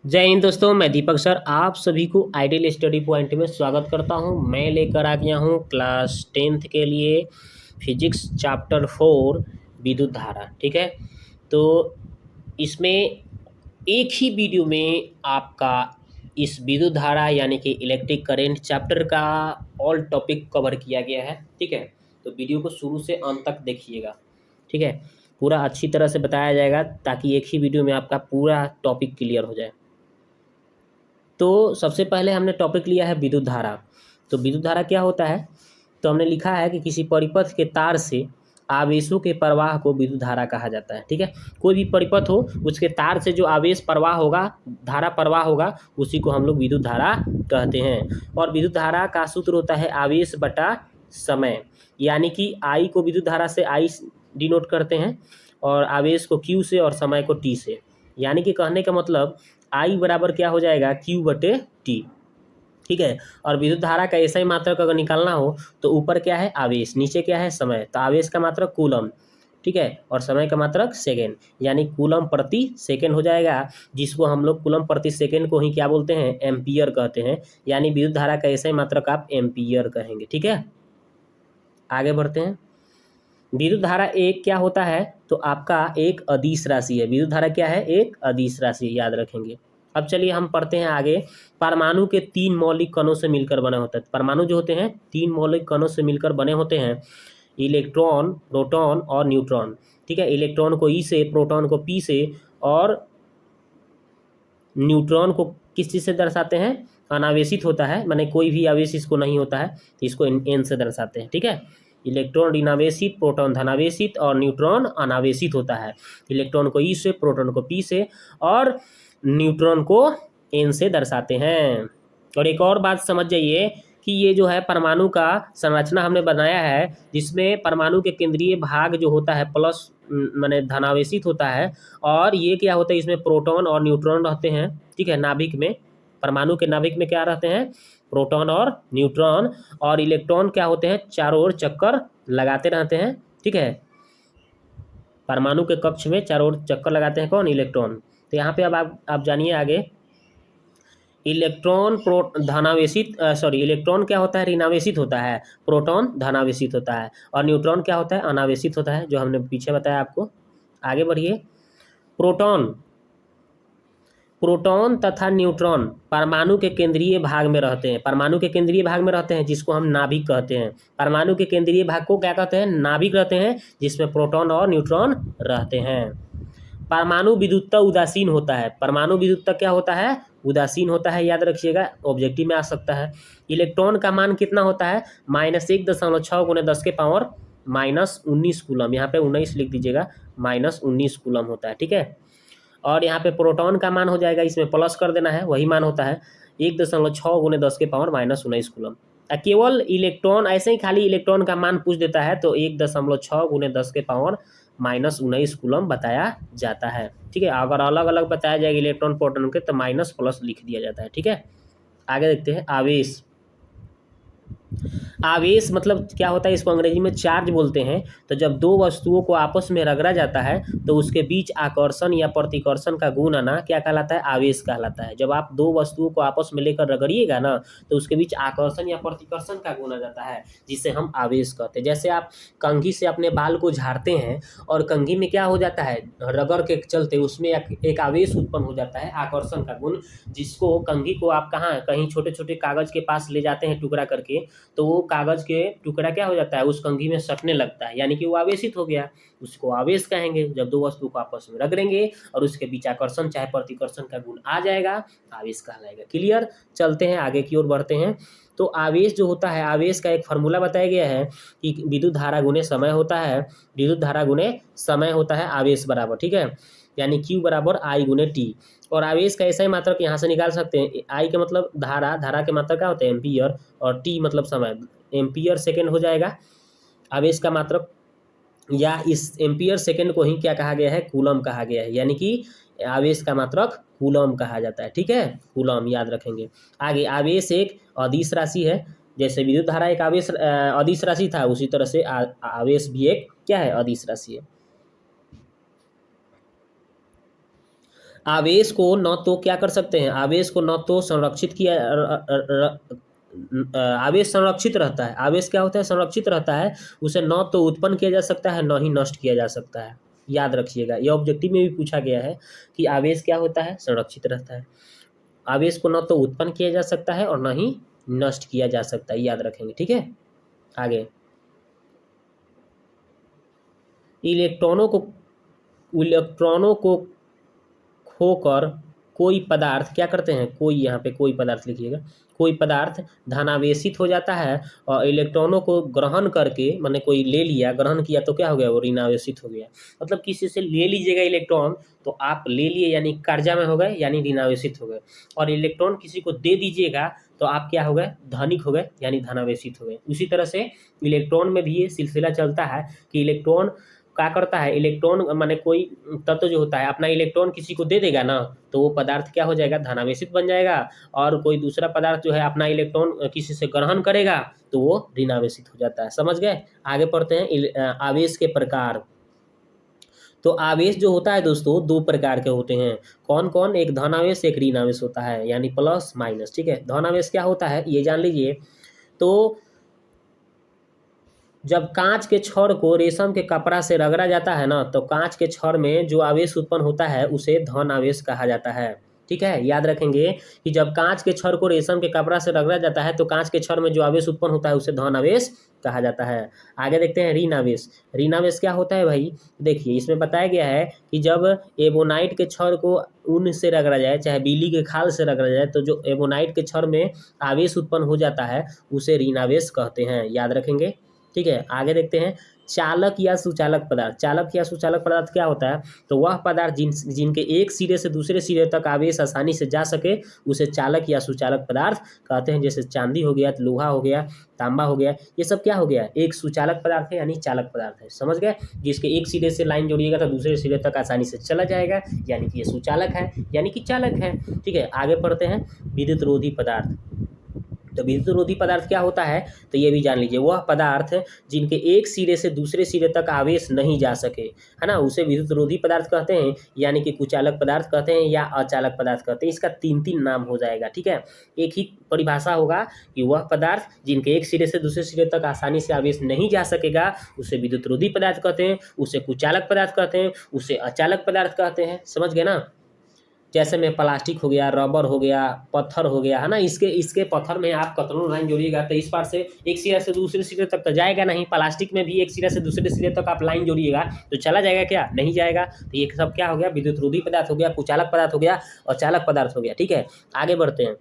जय हिंद दोस्तों, मैं दीपक सर आप सभी को आइडियल स्टडी पॉइंट में स्वागत करता हूं। मैं लेकर आ गया हूं क्लास 10th के लिए फिजिक्स चैप्टर 4 विद्युत धारा। ठीक है, तो इसमें एक ही वीडियो में आपका इस विद्युत धारा यानी कि इलेक्ट्रिक करंट चैप्टर का ऑल टॉपिक कवर किया गया है। ठीक है, तो वीडियो को शुरू से अंत तक देखिएगा। ठीक है, पूरा अच्छी तरह से बताया जाएगा ताकि एक ही वीडियो में आपका पूरा टॉपिक क्लियर हो जाए। तो सबसे पहले हमने टॉपिक लिया है विद्युत धारा। तो विद्युत धारा क्या होता है? तो हमने लिखा है कि किसी परिपथ के तार से आवेशों के प्रवाह को विद्युत धारा कहा जाता है। ठीक है, कोई भी परिपथ हो उसके तार से जो आवेश प्रवाह होगा, धारा प्रवाह होगा, उसी को हम लोग विद्युत धारा कहते हैं। और विद्युत धारा का सूत्र होता है आवेश बटा समय, यानी कि आई को विद्युत धारा से आई डिनोट करते हैं और आवेश को क्यू से और समय को टी से। यानी कि कहने का मतलब आई बराबर क्या हो जाएगा, क्यू बटे टी। ठीक है, और विद्युत धारा का ऐसा ही मात्रक अगर निकालना हो तो ऊपर क्या है आवेश, नीचे क्या है समय। तो आवेश का मात्रक कूलम, ठीक है, और समय का मात्रक सेकेंड, यानी कूलम प्रति सेकेंड हो जाएगा, जिसको हम लोग कूलम प्रति सेकेंड को ही क्या बोलते हैं, एम्पियर कहते हैं। यानी विद्युत धारा का ऐसा ही मात्रक आप एम्पियर कहेंगे। ठीक है, आगे बढ़ते हैं। विद्युत धारा एक क्या होता है, तो आपका एक अदिश राशि है। विद्युत धारा क्या है, एक अदिश राशि, याद रखेंगे। अब चलिए हम पढ़ते हैं आगे। परमाणु के तीन मौलिक कणों से मिलकर बने होते हैं। परमाणु जो होते हैं तीन मौलिक कणों से मिलकर बने होते हैं, इलेक्ट्रॉन, प्रोटॉन और न्यूट्रॉन। ठीक है, इलेक्ट्रॉन को ई से, प्रोटॉन को पी से और न्यूट्रॉन को किस चीज़ से दर्शाते हैं, अनावेशित होता है, माने कोई भी आवेश इसको नहीं होता है, तो इसको एन से दर्शाते हैं। ठीक है, इलेक्ट्रॉन ऋणावेशित, प्रोटॉन धनावेशित और न्यूट्रॉन अनावेशित होता है। इलेक्ट्रॉन को ई से, प्रोटॉन को पी से और न्यूट्रॉन को एन से दर्शाते हैं। और एक और बात समझ जाइए कि ये जो है परमाणु का संरचना हमने बनाया है, जिसमें परमाणु के केंद्रीय भाग जो होता है प्लस माने धनावेशित होता है, और ये क्या होता है, इसमें प्रोटॉन और न्यूट्रॉन रहते हैं। ठीक है, नाभिक में, परमाणु के नाभिक में क्या रहते हैं, प्रोटॉन और न्यूट्रॉन। और इलेक्ट्रॉन क्या होते हैं, चारों ओर चक्कर लगाते रहते हैं। ठीक है, परमाणु के कक्ष में चारों ओर चक्कर लगाते हैं कौन, इलेक्ट्रॉन। तो यहाँ पे अब आप जानिए आगे। इलेक्ट्रॉन धनावेशित, इलेक्ट्रॉन क्या होता है, ऋणावेशित होता है, प्रोटॉन धनावेशित होता है और न्यूट्रॉन क्या होता है, अनावेशित होता है, जो हमने पीछे बताया आपको। आगे बढ़िए। प्रोटॉन प्रोटॉन तथा न्यूट्रॉन परमाणु के केंद्रीय भाग में रहते हैं। परमाणु के केंद्रीय भाग में रहते हैं, जिसको हम नाभिक कहते हैं। परमाणु के केंद्रीय भाग को क्या कहते हैं, नाभिक कहते हैं, जिसमें प्रोटॉन और न्यूट्रॉन रहते हैं। परमाणु विद्युतता उदासीन होता है। परमाणु विद्युतता क्या होता है, उदासीन होता है, याद रखिएगा, ऑब्जेक्टिव में आ सकता है। इलेक्ट्रॉन का मान कितना होता है, -1.6 × 10⁻⁻19 कूलम। यहाँ पे 19 लिख दीजिएगा, -19 कूलम होता है। ठीक है, और यहाँ पे प्रोटॉन का मान हो जाएगा, इसमें प्लस कर देना है, वही मान होता है 1.6 × 10⁻⁻19 कूलम। केवल इलेक्ट्रॉन, ऐसे ही खाली इलेक्ट्रॉन का मान पूछ देता है तो 1.6 × 10⁻⁻19 कूलम बताया जाता है। ठीक है, अगर अलग अलग बताया जाएगा इलेक्ट्रॉन प्रोटॉन के तो माइनस प्लस लिख दिया जाता है। ठीक है, आगे देखते हैं। आवेश, आवेश मतलब क्या होता है, इसको अंग्रेजी में चार्ज बोलते हैं। तो जब दो वस्तुओं को आपस में रगड़ा जाता है तो उसके बीच आकर्षण या प्रतिकर्षण का गुण आना क्या कहलाता है, आवेश कहलाता है। जब आप दो वस्तुओं को आपस में लेकर रगड़िएगा ना तो उसके बीच आकर्षण या प्रतिकर्षण का गुण आ जाता है, जिसे हम आवेश कहते हैं। जैसे आप कंघी से अपने बाल को झाड़ते हैं और कंघी में क्या हो जाता है, रगड़ के चलते उसमें एक आवेश उत्पन्न हो जाता है, आकर्षण का गुण, जिसको कंघी को आप कहाँ कहीं छोटे छोटे कागज के पास ले जाते हैं टुकड़ा करके, तो वो कागज के टुकड़ा क्या हो जाता है, उस कंघी में सटने लगता है, यानी कि वो आवेशित हो गया। उसको आवेश कहेंगे। जब दो वस्तु को आपस में रगड़ेंगे और उसके बीच आकर्षण चाहे प्रतिकर्षण का गुण आ जाएगा, आवेश कहलाएगा। क्लियर, चलते हैं आगे की ओर बढ़ते हैं। तो आवेश जो होता है, आवेश का एक फार्मूला बताया गया है कि विद्युत धारा गुने समय होता है। विद्युत धारा गुने समय होता है आवेश बराबर। ठीक है, यानी Q बराबर I गुने टी। और आवेश का ऐसा ही मात्रक यहाँ से निकाल सकते हैं। आई का मतलब धारा, धारा के मात्रक क्या होते हैं, एम्पियर, और टी मतलब समय, एम्पियर सेकेंड हो जाएगा आवेश का मात्रक। या इस एम्पियर सेकेंड को ही क्या कहा गया है, कूलम कहा गया है, यानी कि आवेश का मात्रक कूलम कहा जाता है। ठीक है, कूलम याद रखेंगे। आगे, आवेश एक अदिश राशि है। जैसे विद्युत धारा एक आवेश अदिश राशि था, उसी तरह से आवेश भी एक क्या है, अदिश राशि है। आवेश को न तो क्या कर सकते हैं, आवेश को न तो संरक्षित किया आवेश संरक्षित रहता है, आवेश क्या होता है, संरक्षित रहता है, उसे न तो उत्पन्न किया जा सकता है न ही नष्ट किया जा सकता है। याद रखिएगा, ये ऑब्जेक्टिव में भी पूछा गया है कि आवेश क्या होता है, संरक्षित रहता है। आवेश को न तो उत्पन्न किया जा सकता है और न ही नष्ट किया जा सकता है, याद रखेंगे। ठीक है, आगे इलेक्ट्रॉनों को खोकर कोई पदार्थ क्या करते हैं, कोई यहाँ पे कोई पदार्थ लिखिएगा, कोई पदार्थ धनावेशित हो जाता है और इलेक्ट्रॉनों को ग्रहण करके, माने कोई ले लिया, ग्रहण किया तो क्या हो गया, वो ऋणावेशित हो गया। मतलब किसी से ले लीजिएगा इलेक्ट्रॉन तो आप ले लिए यानी कर्जा में हो गए यानी ऋणावेशित हो गए, और इलेक्ट्रॉन किसी को दे दीजिएगा तो आप क्या हो गए, धनिक हो गए यानी धनावेशित हो गए। उसी तरह से इलेक्ट्रॉन में भी ये सिलसिला चलता है कि इलेक्ट्रॉन क्या करता है, इलेक्ट्रॉन माने कोई तत्व जो होता है अपना इलेक्ट्रॉन किसी को दे देगा ना, तो वो पदार्थ क्या हो जाएगा, धनावेशित बन जाएगा, और कोई दूसरा पदार्थ जो है अपना इलेक्ट्रॉन किसी से ग्रहण करेगा तो वो ऋणावेशित हो जाता है। समझ गए, आगे पढ़ते हैं आवेश के प्रकार। तो आवेश जो होता है दोस्तों दो प्रकार के होते हैं, कौन कौन, एक धनावेश एक ऋणावेश होता है, यानी प्लस माइनस। ठीक है, धनावेश क्या होता है ये जान लीजिए। तो जब कांच के छड़ को रेशम के कपड़ा से रगड़ा जाता है ना, तो कांच के छड़ में जो आवेश उत्पन्न होता है उसे धन आवेश कहा जाता है। ठीक है, याद रखेंगे कि जब कांच के छड़ को रेशम के कपड़ा से रगड़ा जाता है तो कांच के छड़ में जो आवेश उत्पन्न होता है उसे धन आवेश कहा जाता है। आगे देखते हैं ऋण आवेश। ऋण आवेश क्या होता है भाई, देखिए इसमें बताया गया है कि जब एबोनाइट के छड़ को ऊन से रगड़ा जाए चाहे बिल्ली के खाल से रगड़ा जाए तो जो एबोनाइट के छड़ में आवेश उत्पन्न हो जाता है उसे ऋण आवेश कहते हैं, याद रखेंगे। ठीक है, आगे देखते हैं चालक या सुचालक पदार्थ। चालक या सुचालक पदार्थ क्या होता है, तो वह पदार्थ जिनके एक सिरे से दूसरे सिरे तक आवेश आसानी से जा सके उसे चालक या सुचालक पदार्थ कहते हैं। जैसे चांदी हो गया, लोहा हो गया, तांबा हो गया, ये सब क्या हो गया, एक सुचालक पदार्थ है यानी चालक पदार्थ है। समझ गए, जिसके एक सिरे से लाइन जोड़िएगा तो दूसरे सिरे तक आसानी से चला जाएगा, यानी कि ये सुचालक है यानी कि चालक है। ठीक है, आगे पढ़ते हैं विद्युत रोधी पदार्थ। तो विद्युत रोधी पदार्थ क्या होता है, तो ये भी जान लीजिए, वह पदार्थ जिनके एक सिरे से दूसरे सिरे तक आवेश नहीं जा सके, है ना, उसे विद्युत रोधी पदार्थ कहते हैं, यानी कि कुचालक पदार्थ कहते हैं या अचालक पदार्थ कहते हैं। इसका तीन तीन नाम हो जाएगा। ठीक है, एक ही परिभाषा होगा कि वह पदार्थ जिनके एक सिरे से दूसरे सिरे तक आसानी से आवेश नहीं जा सकेगा उसे विद्युत रोधी पदार्थ कहते हैं, उसे कुचालक पदार्थ कहते हैं, उसे अचालक पदार्थ कहते हैं। समझ गए ना, जैसे में प्लास्टिक हो गया, रबर हो गया, पत्थर हो गया, है ना, इसके पत्थर में आप कतरन लाइन जोड़िएगा तो इस पार से एक सिरे से दूसरे सिरे तक तो जाएगा नहीं, प्लास्टिक में भी एक सिरे से दूसरे सिरे तक आप लाइन जोड़िएगा तो चला जाएगा क्या, नहीं जाएगा। तो ये सब क्या हो गया, विद्युत रोधी पदार्थ हो गया, कुचालक पदार्थ हो गया और चालक पदार्थ हो गया। ठीक है, आगे बढ़ते हैं।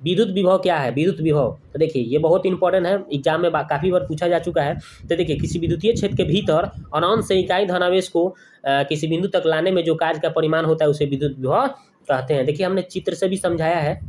विद्युत विभव क्या है, विद्युत विभव, तो देखिए ये बहुत इंपॉर्टेंट है, एग्जाम में काफ़ी बार पूछा जा चुका है। तो देखिए किसी विद्युतीय क्षेत्र के भीतर अनंत से इकाई धनावेश को किसी बिंदु तक लाने में जो कार्य का परिमाण होता है उसे विद्युत विभव कहते हैं। देखिए हमने चित्र से भी समझाया है।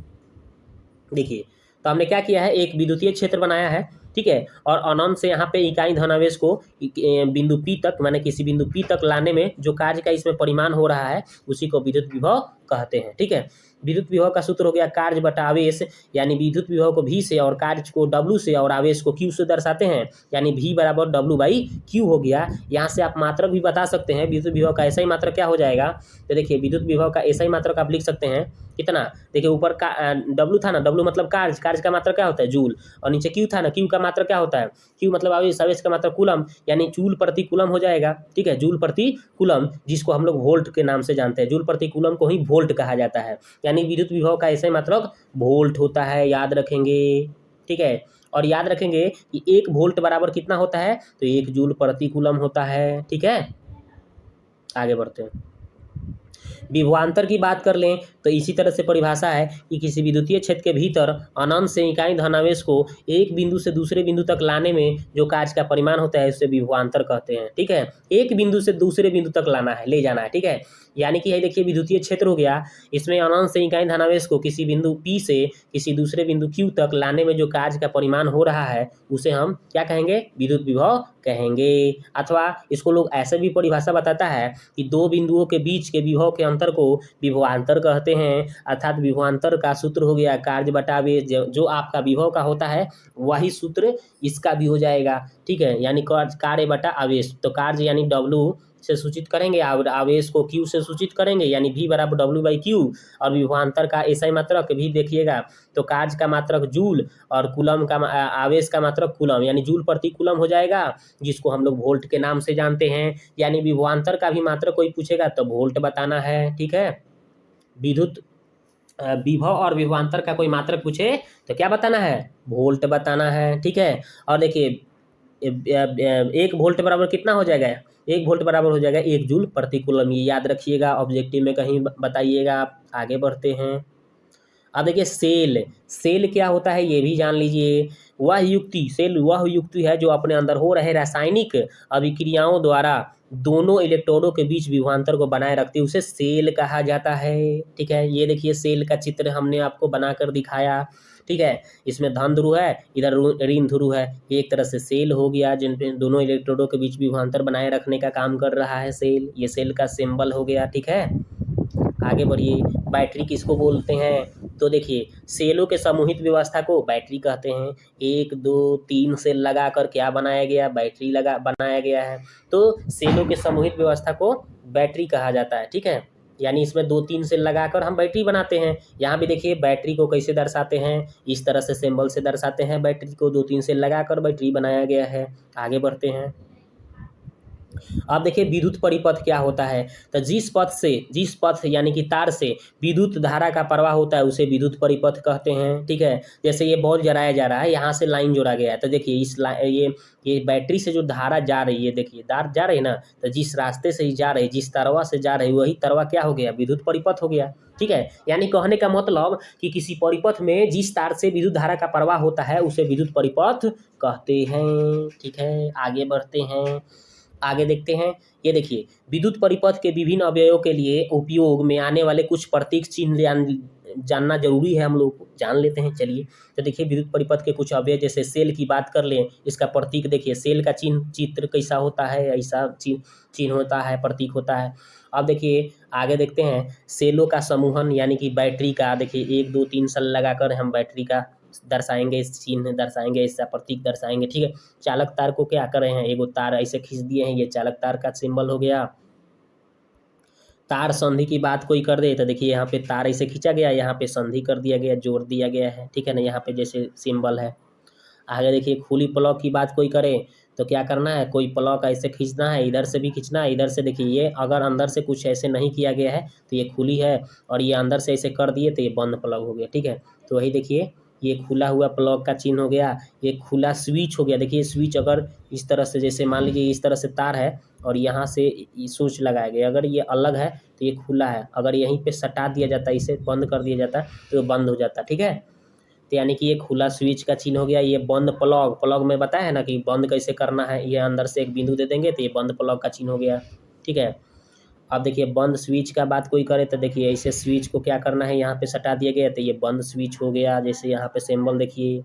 देखिए तो हमने क्या किया है, एक विद्युतीय क्षेत्र बनाया है, ठीक है, और अनंत से यहाँ पे इकाई धनावेश को बिंदु P तक, माने किसी बिंदु P तक लाने में जो कार्य का इसमें परिमाण हो रहा है उसी को विद्युत विभव कहते हैं। ठीक है, विद्युत विभव का सूत्र हो गया कार्य बटा आवेश, यानी विद्युत विभव को V से और कार्य को W से और आवेश को Q से दर्शाते हैं, यानी V बराबर W/Q हो गया। यहाँ से आप मात्रक भी बता सकते हैं, विद्युत विभव का ऐसा ही मात्रक क्या हो जाएगा, तो देखिए विद्युत विभव का ऐसा ही मात्रक आप लिख सकते हैं कितना, देखिए ऊपर का W था ना, W मतलब कार्य, कार्य का मात्रक क्या होता है जूल, और नीचे Q था ना, Q का मात्रक क्या होता है, Q मतलब आवेश, आवेश का मात्रक कूलम, यानी जूल प्रति कूलम हो जाएगा। ठीक है, जूल प्रति कूलम, जिसको हम लोग वोल्ट के नाम से जानते हैं, जूल प्रति कूलम को ही वोल्ट कहा जाता है, यानी विद्युत विभव का ऐसा ही मात्रक वोल्ट होता है, याद रखेंगे। ठीक है, और याद रखेंगे कि 1 वोल्ट बराबर कितना होता है, तो 1 जूल प्रति कूलम होता है। ठीक है, आगे बढ़ते हैं। विभवांतर की बात कर लें तो इसी तरह से परिभाषा है कि किसी विद्युतीय क्षेत्र के भीतर अनंत से इकाई धनावेश को एक बिंदु से दूसरे बिंदु तक लाने में जो कार्य का परिमाण होता है उसे विभवांतर कहते हैं। ठीक है, एक बिंदु से दूसरे बिंदु तक लाना है, ले जाना है। ठीक है, यानी कि यही देखिए विद्युतीय क्षेत्र हो गया, इसमें अनंत से इकाई धनावेश को किसी बिंदु P से किसी दूसरे बिंदु Q तक लाने में जो कार्य का परिमाण हो रहा है उसे हम क्या कहेंगे, विद्युत विभव कहेंगे। अथवा इसको लोग ऐसे भी परिभाषा बताता है कि दो बिंदुओं के बीच के विभव के अंतर को विभवांतर कहते हैं, अर्थात विभवांतर का सूत्र हो गया कार्य बटा आवेश, जो आपका विभव का होता है वही सूत्र इसका भी हो जाएगा। ठीक है, यानी कार्य बटा आवेश, तो कार्य यानी W से सूचित करेंगे और आवेश को Q से सूचित करेंगे, यानी V बराबर W/Q। और विभवांतर का एसआई मात्रक भी देखिएगा, तो कार्य का मात्रक जूल और कूलम का आवेश का मात्रक कूलम, यानी जूल प्रति कूलम हो जाएगा, जिसको हम लोग वोल्ट के नाम से जानते हैं। यानी विभवांतर का भी मात्रक कोई पूछेगा तो वोल्ट बताना है, ठीक है। विद्युत विभव और विभवांतर का कोई मात्रक पूछे तो क्या बताना है, वोल्ट बताना है, ठीक है। और देखिए 1 वोल्ट बराबर कितना हो जाएगा, 1 वोल्ट बराबर हो जाएगा 1 जूल प्रति कूलम। ये याद रखिएगा, ऑब्जेक्टिव में कहीं बताइएगा आप। आगे बढ़ते हैं। अब देखिए सेल क्या होता है ये भी जान लीजिए। सेल वह युक्ति है जो अपने अंदर हो रहे रासायनिक अभिक्रियाओं द्वारा दोनों इलेक्ट्रोडों के बीच विभवांतर को बनाए रखती है, उसे सेल कहा जाता है, ठीक है। ये देखिए सेल का चित्र हमने आपको बनाकर दिखाया, ठीक है। इसमें धन ध्रुव है, इधर ऋण ध्रुव है। ये एक तरह से सेल हो गया, जिन पे दोनों इलेक्ट्रोडों के बीच विभवांतर बनाए रखने का काम कर रहा है सेल। ये सेल का सिंबल हो गया, ठीक है। आगे बढ़िए। बैटरी किसको बोलते हैं, तो देखिए सेलों के समूहित व्यवस्था को बैटरी कहते हैं। 1 2 3 सेल लगाकर क्या बनाया गया, बैटरी बनाया गया है। तो सेलों के समूहित व्यवस्था को बैटरी कहा जाता है, ठीक है। यानी इसमें 2-3 सेल लगाकर हम बैटरी बनाते हैं। यहाँ भी देखिए बैटरी को कैसे दर्शाते हैं, इस तरह से सिंबल से दर्शाते हैं बैटरी को, 2-3 सेल लगाकर बैटरी बनाया गया है। आगे बढ़ते हैं। अब देखिए विद्युत परिपथ क्या होता है, तो जिस पथ यानी कि तार से विद्युत धारा का प्रवाह होता है उसे विद्युत परिपथ कहते हैं, ठीक है। जैसे ये बॉल जलाया जा रहा है, यहाँ से लाइन जोड़ा गया है, तो देखिए ये बैटरी से जो धारा जा रही है, देखिए धारा जा रही है ना, तो जिस रास्ते से ही जा रही है, जिस तरवा से जा रही है, वही तरवा क्या हो गया, विद्युत परिपथ हो गया, ठीक है। यानी कहने का मतलब कि किसी परिपथ में जिस तार से विद्युत धारा का प्रवाह होता है उसे विद्युत परिपथ कहते हैं, ठीक है। आगे बढ़ते हैं। आगे देखते हैं। ये देखिए विद्युत परिपथ के विभिन्न अवयवों के लिए उपयोग में आने वाले कुछ प्रतीक चिन्ह जानना जरूरी है, हम लोग जान लेते हैं, चलिए। तो देखिए विद्युत परिपथ के कुछ अवयव, जैसे सेल की बात कर लें, इसका प्रतीक देखिए, सेल का चित्र कैसा होता है, ऐसा चिन्ह होता है, प्रतीक होता है। अब देखिए आगे देखते हैं। सेलों का समूहन यानी कि बैटरी का, देखिए 1 2 3 सेल लगाकर हम बैटरी का दर्शाएंगे, इस चिन्ह दर्शाएंगे, इसका प्रतीक दर्शाएंगे, ठीक है। चालक तार को क्या कर रहे हैं, एगो तार ऐसे खींच दिए हैं, ये चालक तार का सिंबल हो गया। तार संधि की बात कोई कर दे तो देखिए यहाँ पे तार ऐसे खींचा गया, यहाँ पे संधि कर दिया गया, जोड़ दिया गया है, ठीक है ना, यहाँ पे जैसे सिंबल है। आगे देखिए खुली प्लग की बात कोई करे तो क्या करना है, कोई प्लग ऐसे खींचना है, इधर से भी खींचना है, इधर से। देखिए ये अगर अंदर से कुछ ऐसे नहीं किया गया है तो ये खुली है, और ये अंदर से ऐसे कर दिए तो ये बंद प्लग हो गया, ठीक है। तो वही देखिए ये खुला हुआ प्लग का चिन्ह हो गया, ये खुला स्विच हो गया। देखिए स्विच अगर इस तरह से, जैसे मान लीजिए इस तरह से तार है और यहाँ से स्विच लगाया गया, अगर ये अलग है तो ये खुला है, अगर यहीं पे सटा दिया जाता है, इसे बंद कर दिया जाता है तो ये बंद हो जाता है, ठीक है। तो यानी कि ये खुला स्विच का चिन्ह हो गया। ये बंद प्लग में बताया है ना कि बंद कैसे करना है, ये अंदर से एक बिंदु दे देंगे तो ये बंद प्लग का चिन्ह हो गया, ठीक है। अब देखिए बंद स्विच का बात कोई करे तो देखिए ऐसे स्विच को क्या करना है, यहाँ पे सटा दिया गया तो ये बंद स्विच हो गया, जैसे यहाँ पे सिंबल देखिए,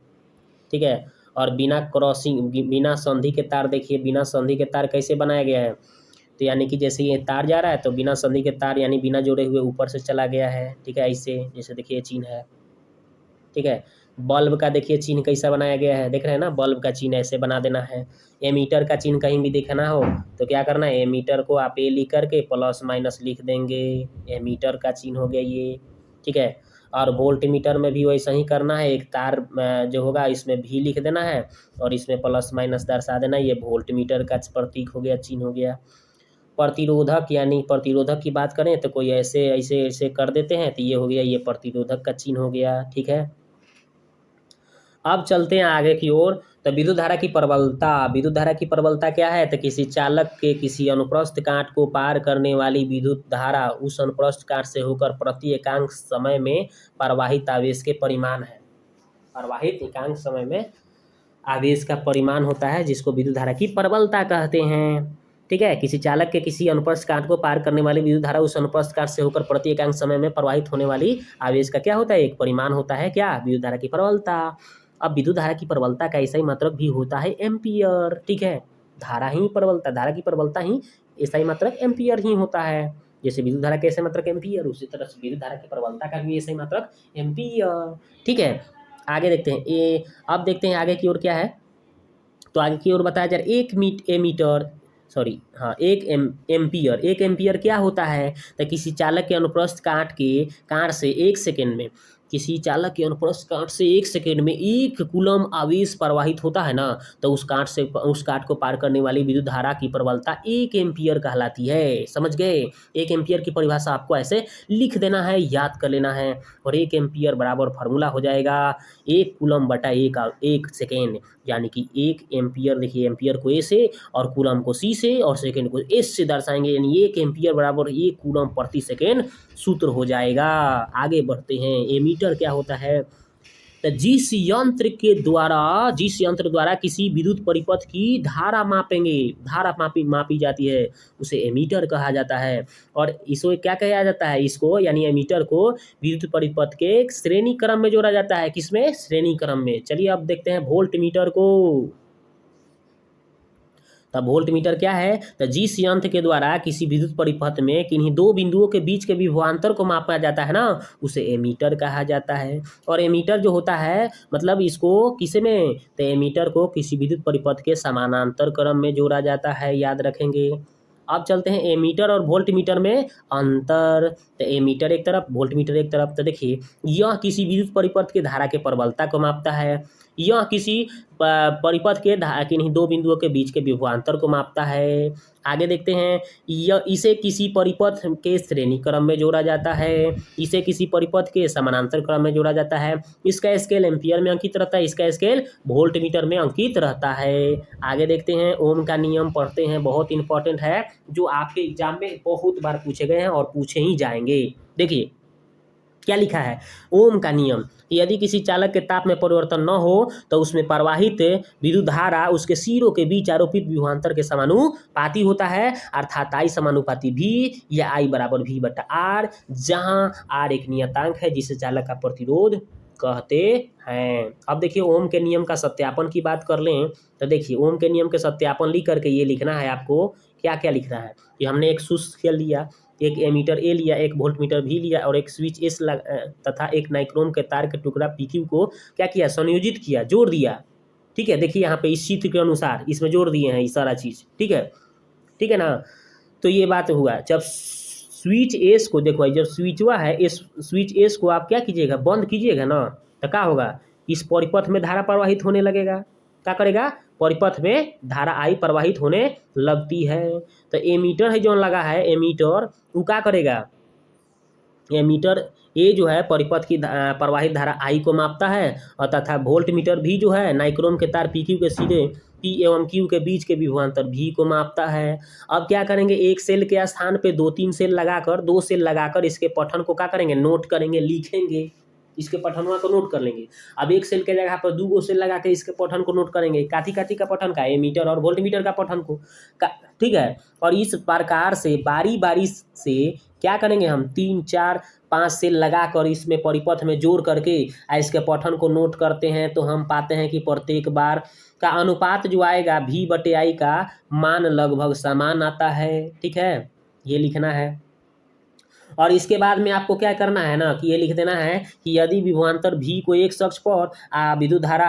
ठीक है। और बिना संधि के तार, देखिए बिना संधि के तार कैसे बनाया गया है, तो यानी कि जैसे ये तार जा रहा है तो बिना संधि के तार यानी बिना जोड़े हुए ऊपर से चला गया है, ठीक है, ऐसे जैसे देखिए चिन्ह है, ठीक है। बल्ब का देखिए चिन्ह कैसा बनाया गया है, देख रहे हैं ना, बल्ब का चिन्ह ऐसे बना देना है। एमीटर का चिन्ह कहीं भी दिखना हो तो क्या करना है, एमीटर को आप ए लिख करके प्लस माइनस लिख देंगे, एमीटर का चिन्ह हो गया ये, ठीक है। और वोल्ट मीटर में भी वैसा ही करना है, एक तार जो होगा इसमें भी लिख देना है और इसमें प्लस माइनस दर्शा देना, ये वोल्ट मीटर का प्रतीक हो गया, चिन्ह हो गया। प्रतिरोधक, यानी प्रतिरोधक की बात करें तो कोई ऐसे ऐसे ऐसे कर देते हैं तो ये हो गया, ये प्रतिरोधक का चिन्ह हो गया, ठीक है। अब चलते हैं आगे की ओर। तो विद्युत धारा की प्रबलता, विद्युत धारा की प्रबलता क्या है, तो किसी चालक के किसी अनुप्रस्थ काट को पार करने वाली विद्युत धारा उस अनुप्रस्थ काट से होकर प्रति एकांक समय में प्रवाहित आवेश के परिमाण है। प्रवाहित एकांक समय में आवेश का परिमाण होता है, जिसको विद्युत धारा की प्रबलता कहते हैं, ठीक है। किसी चालक के किसी अनुप्रस्थ काट को पार करने वाली विद्युत धारा उस अनुप्रस्थ काट से होकर प्रति एकांक समय में प्रवाहित होने वाली आवेश का क्या होता है, एक परिमाण होता है, क्या, विद्युत धारा की प्रबलता। अब विद्युत धारा की प्रबलता का ऐसा ही मतलब भी होता है एम्पियर, ठीक है। धारा की प्रबलता ही ऐसा ही मतलब एम्पियर ही होता है। जैसे विद्युत धारा के ऐसे मात्रक एम्पियर, उसी तरह से विद्युत धारा की प्रबलता का भी ऐसा ही मात्रक एम्पियर, ठीक है। आगे देखते हैं, अब देखते हैं आगे की ओर क्या है। तो आगे की ओर बताया जा रहा है 1 एमीटर सॉरी हाँ, 1 एम्पियर क्या होता है? तो किसी चालक के अनुप्रस्थ काट से 1 सेकेंड में, किसी चालक के अनुप्रस्थ काट से 1 सेकेंड में 1 कूलम आवेश प्रवाहित होता है ना, तो उस काट को पार करने वाली विद्युत धारा की प्रबलता 1 एम्पियर कहलाती है। समझ गए? 1 एम्पियर की परिभाषा आपको ऐसे लिख देना है, याद कर लेना है। और 1 एम्पियर बराबर फार्मूला हो जाएगा 1 कूलम बटा 1 सेकेंड, यानी कि 1 एम्पियर, देखिए एम्पियर को ए से और कूलम को सी से और सेकेंड को एस से दर्शाएंगे, यानी 1 एम्पियर बराबर 1 कूलम प्रति सेकेंड सूत्र हो जाएगा। आगे बढ़ते हैं। एमीटर क्या होता है? तो जिस यंत्र द्वारा किसी विद्युत परिपथ की धारा मापी जाती है, उसे एमीटर कहा जाता है। और इसको क्या कहा जाता है? इसको यानी एमीटर को विद्युत परिपथ के श्रेणी क्रम में जोड़ा जाता है। किसमें? श्रेणी क्रम में। चलिए अब देखते हैं वोल्ट मीटर को। तब वोल्ट मीटर क्या है? तो जिस यंत्र के द्वारा किसी विद्युत परिपथ में किन्हीं दो बिंदुओं के बीच के विभवांतर को मापा जाता है ना, उसे एमीटर कहा जाता है। और एमीटर जो होता है, मतलब इसको किस में? तो एमीटर को किसी विद्युत परिपथ के समानांतर क्रम में जोड़ा जाता है, याद रखेंगे। अब चलते हैं एमीटर और वोल्ट मीटर में अंतर। तो एमीटर एक तरफ, वोल्ट मीटर एक तरफ। तो देखिए, यह किसी विद्युत परिपथ की धारा के प्रबलता को मापता है, यह किसी परिपथ के किन्हीं दो बिंदुओं के बीच के विभवांतर को मापता है। आगे देखते हैं, यह इसे किसी परिपथ के श्रेणी क्रम में जोड़ा जाता है, इसे किसी परिपथ के समानांतर क्रम में जोड़ा जाता है। इसका स्केल एम्पियर में अंकित रहता है, इसका स्केल वोल्ट मीटर में अंकित रहता है। आगे देखते हैं, ओम का नियम पढ़ते हैं, बहुत इंपॉर्टेंट है, जो आपके एग्जाम में बहुत बार पूछे गए हैं और पूछे ही जाएंगे। देखिए क्या लिखा है? ओम का नियम, यदि किसी चालक के ताप में परिवर्तन न हो तो उसमें प्रवाहित विद्युत धारा उसके सिरों के बीच आरोपित विभवांतर के समानुपाती होता है, अर्थात आई समानुपाती भी या आई बराबर भी बटा आर, जहां आर एक नियतांक है जिसे चालक का प्रतिरोध कहते हैं। अब देखिए ओम के नियम का सत्यापन की बात कर लें तो देखिए ओम के नियम के सत्यापन लिख करके ये लिखना है आपको। क्या क्या लिखना है कि हमने एक शुष्क स्केल लिया, एक एमीटर ए लिया, एक वोल्ट मीटर भी लिया और एक स्विच एस तथा एक नाइक्रोम के तार के टुकड़ा पीक्यू को क्या किया? संयोजित किया, जोड़ दिया। ठीक है, देखिए यहाँ पे इस चित्र के अनुसार इसमें जोड़ दिए हैं ये सारा चीज। ठीक है, ठीक है ना। तो ये बात हुआ। जब स्विच एस को देखो, जब स्विच हुआ है इस स्विच एस को आप क्या कीजिएगा? बंद कीजिएगा ना, तो क्या होगा? इस परिपथ में धारा प्रवाहित होने लगेगा। क्या करेगा? परिपथ में धारा आई प्रवाहित होने लगती है। तो एमीटर है जो लगा है, एमीटर वो क्या करेगा? एमीटर ए जो है परिपथ की प्रवाहित धारा आई को मापता है, और तथा वोल्ट मीटर भी जो है नाइक्रोम के तार पीक्यू के सीधे पी एवं क्यू के बीच के विभवांतर भी को मापता है। अब क्या करेंगे? एक सेल के स्थान पे 2-3 सेल लगाकर, 2 सेल लगाकर इसके पठन को क्या करेंगे? नोट करेंगे, लिखेंगे। इसके पठनवा को नोट कर लेंगे। अब एक सेल के जगह पर 2 सेल लगा के इसके पठन को नोट करेंगे। काथी का पठन का? एमीटर और वोल्ट मीटर का पठन को। ठीक है, और इस प्रकार से बारी बारी से क्या करेंगे? हम 3, 4, 5 सेल लगा कर इसमें परिपथ में जोड़ करके इसके पठन को नोट करते हैं, तो हम पाते हैं कि प्रत्येक बार का अनुपात जो आएगा V बटे I का मान लगभग समान आता है। ठीक है, ये लिखना है। और इसके बाद में आपको क्या करना है ना, कि ये लिख देना है कि यदि विभवांतर V को एक अक्ष पर विद्युत धारा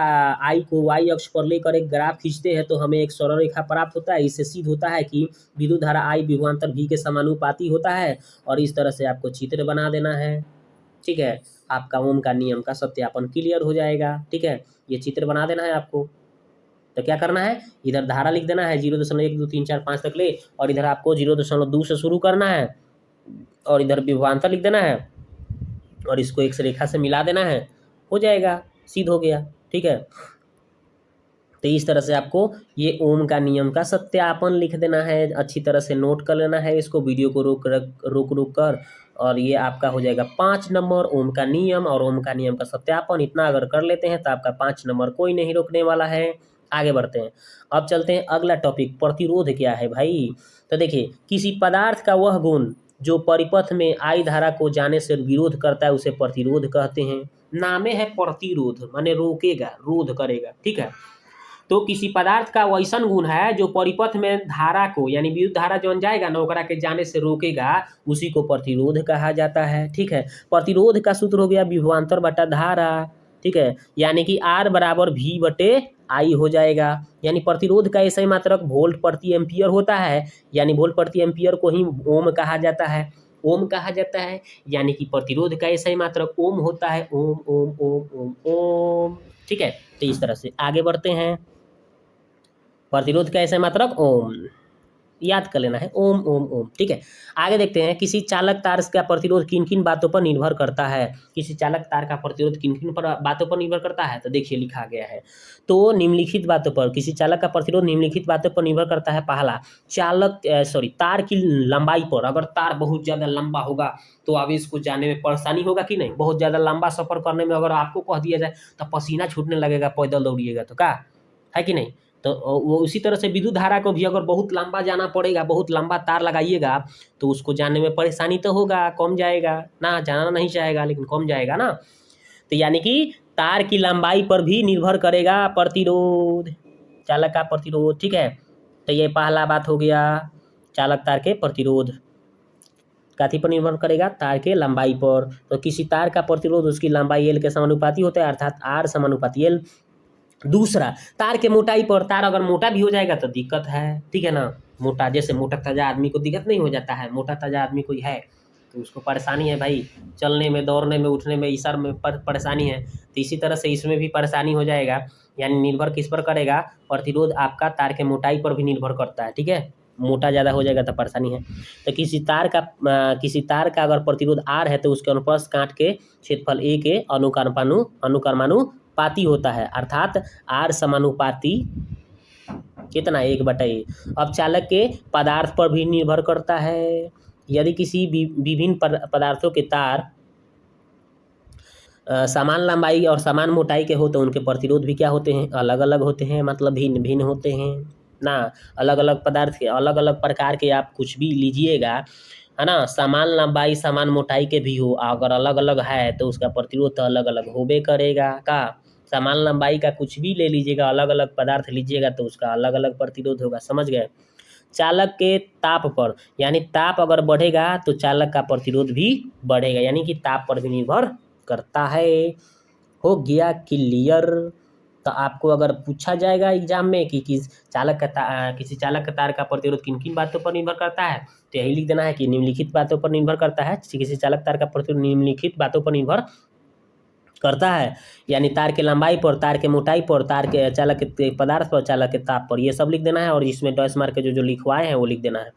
I को Y अक्ष पर लेकर एक ग्राफ खींचते हैं, तो हमें एक सरल रेखा प्राप्त होता है। इससे सिद्ध होता है कि विद्युत धारा I विभवांतर V के समानुपाती होता है। और इस तरह से आपको चित्र बना देना है। ठीक है, आपका ओम का नियम का सत्यापन क्लियर हो जाएगा। ठीक है, ये चित्र बना देना है आपको। तो क्या करना है? इधर धारा लिख देना है 0.1 2 3 4 5 तक ले, और इधर आपको 0.2 से शुरू करना है, और इधर विभवांतर लिख देना है, और इसको एक रेखा से मिला देना है, हो जाएगा, सिद्ध हो गया। ठीक है, तो इस तरह से आपको ये ओम का नियम का सत्यापन लिख देना है, अच्छी तरह से नोट कर लेना है इसको, वीडियो को रोक कर, और ये आपका हो जाएगा 5 नंबर ओम का नियम और ओम का नियम का सत्यापन। इतना अगर कर लेते हैं तो आपका 5 नंबर कोई नहीं रोकने वाला है। आगे बढ़ते हैं। अब चलते हैं अगला टॉपिक, प्रतिरोध क्या है भाई। तो देखिए, किसी पदार्थ का वह गुण जो परिपथ में आई धारा को जाने से विरोध करता है उसे प्रतिरोध कहते हैं। नामे है प्रतिरोध, माने रोकेगा, रोध करेगा। ठीक है, तो किसी पदार्थ का वैसन गुण है जो परिपथ में धारा को, यानी विद्युत धारा जो जाएगा ना ओकरा के जाने से रोकेगा, उसी को प्रतिरोध कहा जाता है। ठीक है, प्रतिरोध का सूत्र हो गया विभवांतर बटा धारा। ठीक है, यानी कि R बराबर V बटे I हो जाएगा। यानी प्रतिरोध का ऐसा ही मात्रक वोल्ट प्रति एम्पियर होता है, यानी वोल्ट प्रति एम्पियर को ही ओम कहा जाता है, ओम कहा जाता है। यानी कि प्रतिरोध का ऐसा ही मात्रक ओम होता है, ओम ओम ओम ओम ओम। ठीक है, तो इस तरह से आगे बढ़ते हैं। प्रतिरोध का ऐसा मात्रक ओम, याद कर लेना है, ओम ओम ओम। ठीक है, आगे देखते हैं किसी चालक तार का प्रतिरोध किन किन बातों पर निर्भर करता है। किसी चालक तार का प्रतिरोध किन किन बातों पर निर्भर करता है, तो देखिए लिखा गया है। तो निम्नलिखित बातों पर, किसी चालक का प्रतिरोध निम्नलिखित बातों पर निर्भर करता है। पहला, तार की लंबाई पर। अगर तार बहुत ज़्यादा लंबा होगा तो आवेश को जाने में परेशानी होगा कि नहीं। बहुत ज़्यादा लंबा सफ़र करने में अगर आपको कह दिया जाए तो पसीना छूटने लगेगा, पैदल दौड़िएगा तो क्या है कि नहीं। तो वो उसी तरह से विद्युत धारा को भी अगर बहुत लंबा जाना पड़ेगा, बहुत लंबा तार लगाइएगा तो उसको जाने में परेशानी तो होगा, कम जाएगा ना, जाना नहीं चाहेगा लेकिन कम जाएगा ना। तो यानी कि तार की लंबाई पर भी निर्भर करेगा प्रतिरोध, चालक का प्रतिरोध। ठीक है, तो ये पहला बात हो गया, चालक तार के प्रतिरोध काथी पर निर्भर करेगा, तार के लंबाई पर। तो किसी तार का प्रतिरोध उसकी लंबाई L के समानुपाती होता है, अर्थात R समानुपाती L। दूसरा, तार के मोटाई पर। तार अगर मोटा भी हो जाएगा तो दिक्कत है, ठीक है ना। मोटा, जैसे मोटा ताजा आदमी को दिक्कत नहीं हो जाता है, मोटा ताजा आदमी कोई है तो उसको परेशानी है भाई, चलने में, दौड़ने में, उठने में, इशार में परेशानी है। तो इसी तरह से इसमें भी परेशानी हो जाएगा। यानी निर्भर किस पर करेगा, प्रतिरोध आपका तार के मोटाई पर भी निर्भर करता है। ठीक है, मोटा ज़्यादा हो जाएगा तो परेशानी है। तो किसी तार का अगर प्रतिरोध R है तो उसके अनुप्रस्थ काट के क्षेत्रफल A के अनुकर्मानुपाती होता है, अर्थात R समानुपाती कितना, 1/A। अब चालक के पदार्थ पर भी निर्भर करता है। यदि किसी विभिन्न पदार्थों के तार समान लंबाई और समान मोटाई के हो तो उनके प्रतिरोध भी क्या होते हैं, अलग अलग होते हैं, मतलब भिन्न भिन्न होते हैं ना। अलग अलग पदार्थ के, अलग अलग प्रकार के आप कुछ भी लीजिएगा, है ना, समान लंबाई समान मोटाई के भी हो, अगर अलग अलग है तो उसका प्रतिरोध तो अलग अलग होबे करेगा। का समान लंबाई का कुछ भी ले लीजिएगा, अलग अलग पदार्थ लीजिएगा तो उसका अलग अलग प्रतिरोध होगा, समझ गए। चालक के ताप पर, यानी ताप अगर बढ़ेगा तो चालक का प्रतिरोध भी बढ़ेगा, यानी कि ताप पर भी निर्भर करता है। हो गया क्लियर। तो आपको अगर पूछा जाएगा एग्जाम में कि किसी चालक का तार का प्रतिरोध किन किन बातों पर निर्भर करता है, तो यही लिख देना है कि निम्नलिखित बातों पर निर्भर करता है। किसी चालक तार का प्रतिरोध निम्नलिखित बातों पर निर्भर करता है, यानी तार के लंबाई पर, तार के मोटाई पर, तार के चालक के पदार्थ पर, चालक के ताप पर, ये सब लिख देना है। और इसमें डैश मार के जो लिखवाए हैं वो लिख देना है।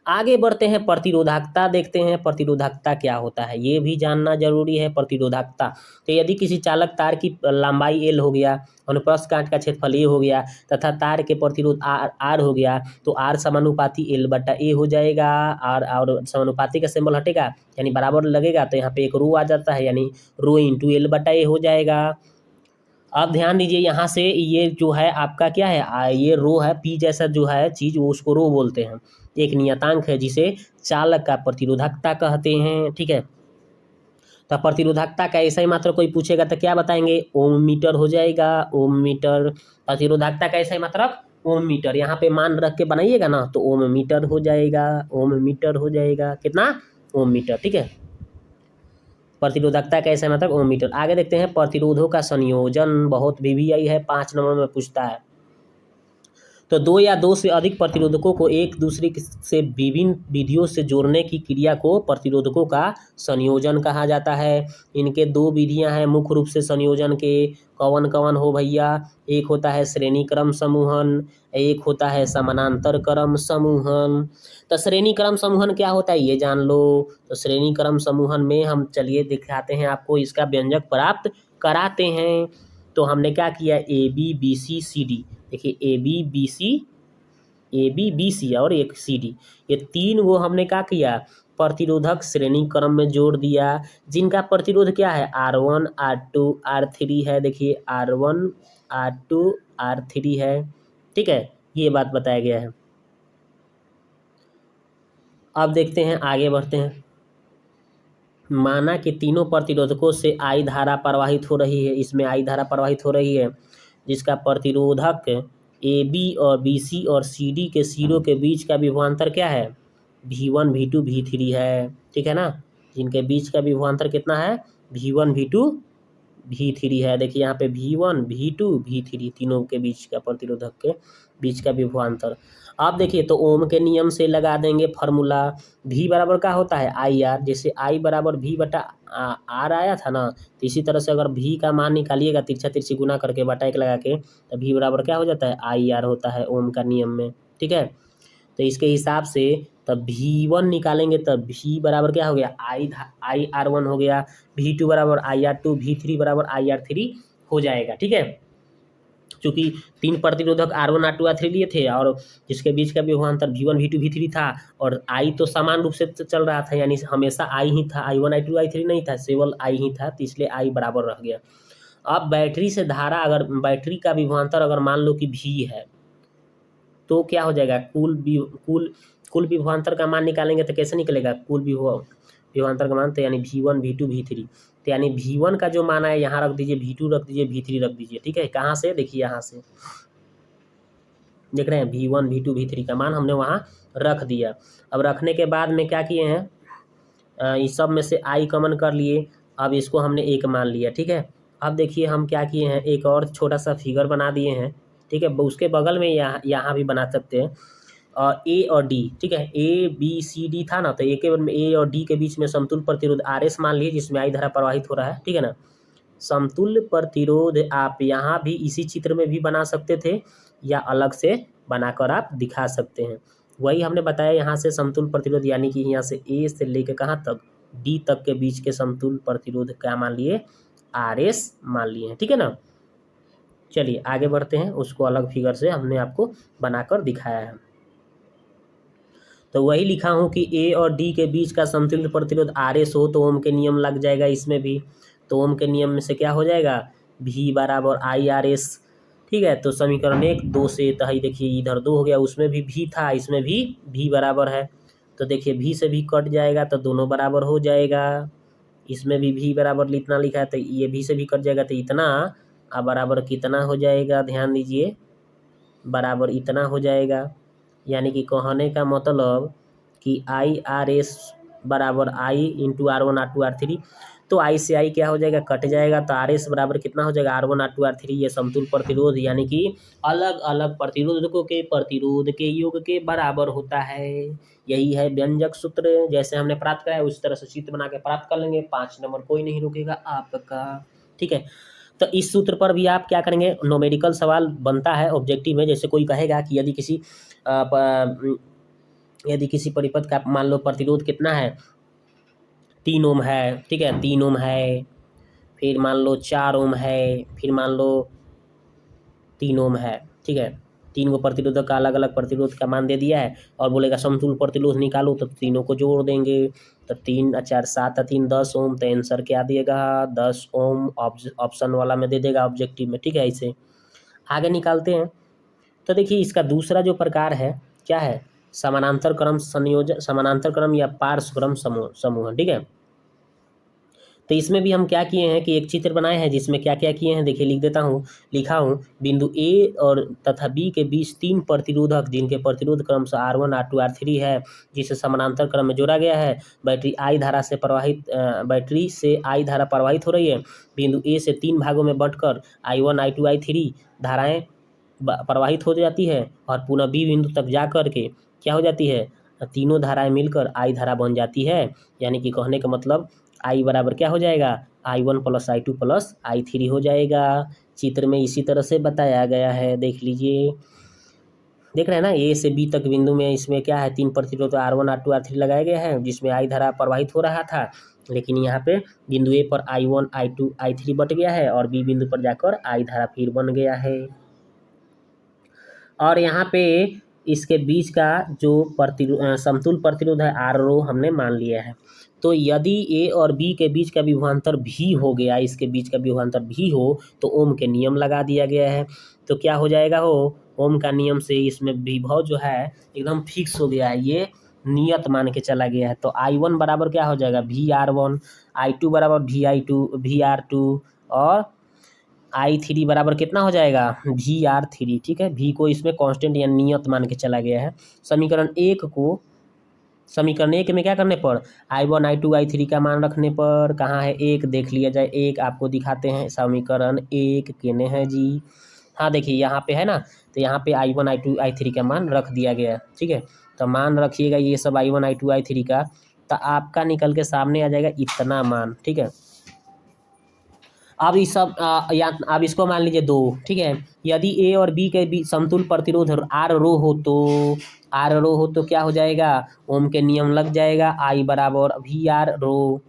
आगे बढ़ते हैं, प्रतिरोधकता देखते हैं। प्रतिरोधकता क्या होता है ये भी जानना जरूरी है। प्रतिरोधकता, तो यदि किसी चालक तार की लंबाई L हो गया, अनुप्रस्थ काट का क्षेत्रफल A हो गया तथा तार के प्रतिरोध R हो गया, तो R समानुपाती L/A हो जाएगा। और समानुपाती का सिंबल हटेगा यानी बराबर लगेगा तो यहाँ पे एक रो आ जाता है, यानी रो इंटू L/A हो जाएगा। अब ध्यान दीजिए, यहाँ से ये जो है आपका क्या है, ये रो है, P जैसा जो है चीज़, वो उसको रो बोलते हैं। एक नियतांक है जिसे चालक का प्रतिरोधकता कहते हैं। ठीक है, तो प्रतिरोधकता का ऐसा ही मात्र कोई पूछेगा तो क्या बताएंगे, ओम मीटर हो जाएगा, ओम मीटर। प्रतिरोधकता का ऐसा ही मात्रक ओम मीटर, यहाँ पे मान रख के बनाइएगा ना तो ओम मीटर हो जाएगा, ओम मीटर हो जाएगा, कितना, ओम मीटर। ठीक है, प्रतिरोधकता का ऐसा मतलब ओम मीटर। आगे देखते हैं, प्रतिरोधों का संयोजन बहुत VVI है, 5 नंबर में पूछता है। तो 2 या 2 से अधिक प्रतिरोधकों को एक दूसरे से विभिन्न विधियों से जोड़ने की क्रिया को प्रतिरोधकों का संयोजन कहा जाता है। इनके 2 विधियां हैं मुख्य रूप से संयोजन के, कौन कौन हो भैया, एक होता है श्रेणी क्रम समूहन, एक होता है समानांतर क्रम समूहन। तो श्रेणी क्रम समूहन क्या होता है ये जान लो। तो श्रेणी क्रम समूहन में हम, चलिए दिखाते हैं आपको, इसका व्यंजक प्राप्त कराते हैं। तो हमने क्या किया, ABBCCD, देखिए ABBC और एक CD, ये 3 वो हमने क्या किया, प्रतिरोधक श्रेणी क्रम में जोड़ दिया, जिनका प्रतिरोध क्या है, R1 R2 R3 है। देखिए R1 R2 R3 है। ठीक है, ये बात बताया गया है। अब देखते हैं, आगे बढ़ते हैं। माना कि तीनों प्रतिरोधकों से I धारा प्रवाहित हो रही है, इसमें I धारा प्रवाहित हो रही है, जिसका प्रतिरोधक AB और BC और CD के सिरों के बीच का विभवांतर क्या है, V1 V2 V3 है। ठीक है ना, जिनके बीच का विभवांतर कितना है, V1 V2 V3 है। देखिए यहाँ पे V1 V2 V3 तीनों के बीच का प्रतिरोधक के बीच का विभवांतर। अब देखिए तो ओम के नियम से लगा देंगे फार्मूला। V बराबर क्या होता है आई आर, जैसे I बराबर V बटा R आया था ना, तो इसी तरह से अगर V का मान निकालिएगा तिरछा तिरछी गुना करके बटा 1 लगा के, तो V बराबर क्या हो जाता है आई आर होता है ओम का नियम में। ठीक है, तो इसके हिसाब से तब V1 निकालेंगे तब V बराबर क्या हो गया आई आर वन हो गया, V2 बराबर आई आर टू, V3 बराबर आई आर थ्री हो जाएगा। ठीक है, चूंकि 3 प्रतिरोधक R1 R2 R3 लिए थे और जिसके बीच का विभवांतर V1 V2 V3 था, और I तो समान रूप से चल रहा था, यानी हमेशा I ही था, I1 I2 I3 नहीं था, केवल I ही था, तो इसलिए I बराबर रह गया। अब बैटरी से धारा, अगर बैटरी का विभवांतर अगर मान लो कि V है, तो क्या हो जाएगा कुल विभवांतर का मान निकालेंगे तो कैसे निकलेगा कुल विभवांतर का मान, तो यानी V1 V2 V3, तो यानी V1 का जो मान है यहाँ रख दीजिए, V2 रख दीजिए, V3 रख दीजिए। ठीक है, कहाँ से देखिए, यहाँ से देख रहे हैं V1 V2 V3 का मान हमने वहाँ रख दिया। अब रखने के बाद में क्या किए हैं, इस सब में से I कॉमन कर लिए, अब इसको हमने 1 मान लिया। ठीक है, अब देखिए हम क्या किए हैं, एक और छोटा सा फिगर बना दिए हैं। ठीक है, उसके बगल में यहाँ भी बना सकते हैं, ए और डी। ठीक है, A B C D था ना, तो ए और डी के बीच में समतुल्य प्रतिरोध RS मान लीजिए, जिसमें I धारा प्रवाहित हो रहा है। ठीक है ना, समतुल्य प्रतिरोध आप यहाँ भी इसी चित्र में भी बना सकते थे, या अलग से बनाकर आप दिखा सकते हैं। वही हमने बताया, यहाँ से समतुल्य प्रतिरोध यानी कि यहाँ से A से लेकर कहाँ तक D तक के बीच के समतुल्य प्रतिरोध क्या मान लिए, RS मान लिए हैं। ठीक है ना, चलिए आगे बढ़ते हैं, उसको अलग फिगर से हमने आपको बनाकर दिखाया है। तो वही लिखा हूँ कि A और D के बीच का समतुल्य प्रतिरोध RS हो तो ओम के नियम लग जाएगा इसमें भी। तो ओम के नियम में से क्या हो जाएगा, V बराबर IRS। ठीक है, तो समीकरण 1 2 से तही देखिए इधर 2 हो गया, उसमें भी V था, इसमें भी V बराबर है, तो देखिए V से भी कट जाएगा तो दोनों बराबर हो जाएगा। इसमें भी V बराबर इतना लिखा है, तो ये V से भी कट जाएगा तो इतना, अब बराबर कितना हो जाएगा, ध्यान दीजिए, बराबर इतना हो जाएगा। यानी कि कहने का मतलब कि IRS बराबर I into R1 R2 R3, तो I से I क्या हो जाएगा, कट जाएगा, तो RS बराबर कितना हो जाएगा, R1 R2 R3। ये समतुल्य प्रतिरोध यानी कि अलग अलग प्रतिरोधकों के प्रतिरोध के योग के बराबर होता है। यही है व्यंजक सूत्र, जैसे हमने प्राप्त कराया उस तरह से चित्र बना के प्राप्त कर लेंगे, 5 नंबर कोई नहीं रुकेगा आपका। ठीक है, तो इस सूत्र पर भी आप क्या करेंगे, न्यूमेरिकल सवाल बनता है ऑब्जेक्टिव में। जैसे कोई कहेगा कि यदि किसी परिपथ का मान लो प्रतिरोध कितना है, 3 ओम है। ठीक है, 3 ओम है, फिर मान लो 4 ओम है, फिर मान लो 3 ओम है। ठीक है, 3 को प्रतिरोधक का अलग अलग प्रतिरोध का मान दे दिया है, और बोलेगा समतुल्य प्रतिरोध निकालो, तो तीनों को जोड़ देंगे, तो 3 4 7 3 10 ओम, तो आंसर क्या देगा 10 ओम, ऑप्शन वाला में दे देगा ऑब्जेक्टिव में। ठीक है, इसे आगे निकालते हैं। तो देखिए इसका दूसरा जो प्रकार है क्या है, समानांतर क्रम संयोजन, समानांतर क्रम या पार्श्व क्रम समूह। ठीक है, तो इसमें भी हम क्या किए हैं कि एक चित्र बनाए हैं, जिसमें क्या क्या किए हैं देखिए, लिख देता हूँ, लिखा हूँ, बिंदु A और तथा B के बीच 3 प्रतिरोधक जिनके प्रतिरोध क्रम से R1 R2 R3 है, जिसे समानांतर क्रम में जोड़ा गया है। बैटरी से I धारा प्रवाहित हो रही है। बिंदु A से 3 भागों में बंटकर I1 I2 I3 धाराएं प्रवाहित हो जाती है, और पुनः B बिंदु तक जा कर के क्या हो जाती है, तीनों धाराएं मिलकर I धारा बन जाती है। यानी कि कहने का मतलब I बराबर क्या हो जाएगा, I1 plus I2 plus I3 हो जाएगा। चित्र में इसी तरह से बताया गया है, देख लीजिए, देख रहे हैं ना, A से B तक बिंदु में इसमें क्या है, 3 प्रतिरोध R1 R2 R3 लगाए गए हैं, जिसमें I धारा प्रवाहित हो रहा था, लेकिन यहाँ पे बिंदु A पर I1 I2 I3 बट गया है, और B बिंदु पर जाकर I धारा फिर बन गया है। और यहाँ पे इसके बीच का जो समतुल्य प्रतिरोध है R रो हमने मान लिया है। तो यदि A और B के बीच का विभवांतर भी हो गया, इसके बीच का विभवांतर भी हो, तो ओम के नियम लगा दिया गया है। तो क्या हो जाएगा, हो ओम का नियम से इसमें विभव जो है एकदम फिक्स हो गया है, ये नियत मान के चला गया है। तो I1 बराबर क्या हो जाएगा, VR1, I2 बराबर VR2, और I3 बराबर कितना हो जाएगा, VR3। ठीक है, V को इसमें कांस्टेंट या नियत मान के चला गया है। समीकरण 1 को समीकरण 1 में क्या करने पर, I1 I2 I3 का मान रखने पर, कहाँ है 1 देख लिया जाए, 1 आपको दिखाते हैं, समीकरण 1 केने हैं जी। हाँ देखिए यहाँ पे है ना, तो यहाँ पे I1 I2 I3 का मान रख दिया गया है, ठीक है। तो मान रखिएगा ये सब I1 I2 I3 का, तो आपका निकल के सामने आ जाएगा इतना मान, ठीक है। अब इस सब या अब इसको मान लीजिए 2, ठीक है। यदि ए और बी के बीच समतुल प्रतिरोध आर रो हो तो क्या हो जाएगा, ओम के नियम लग जाएगा, आई बराबर वी आर रो।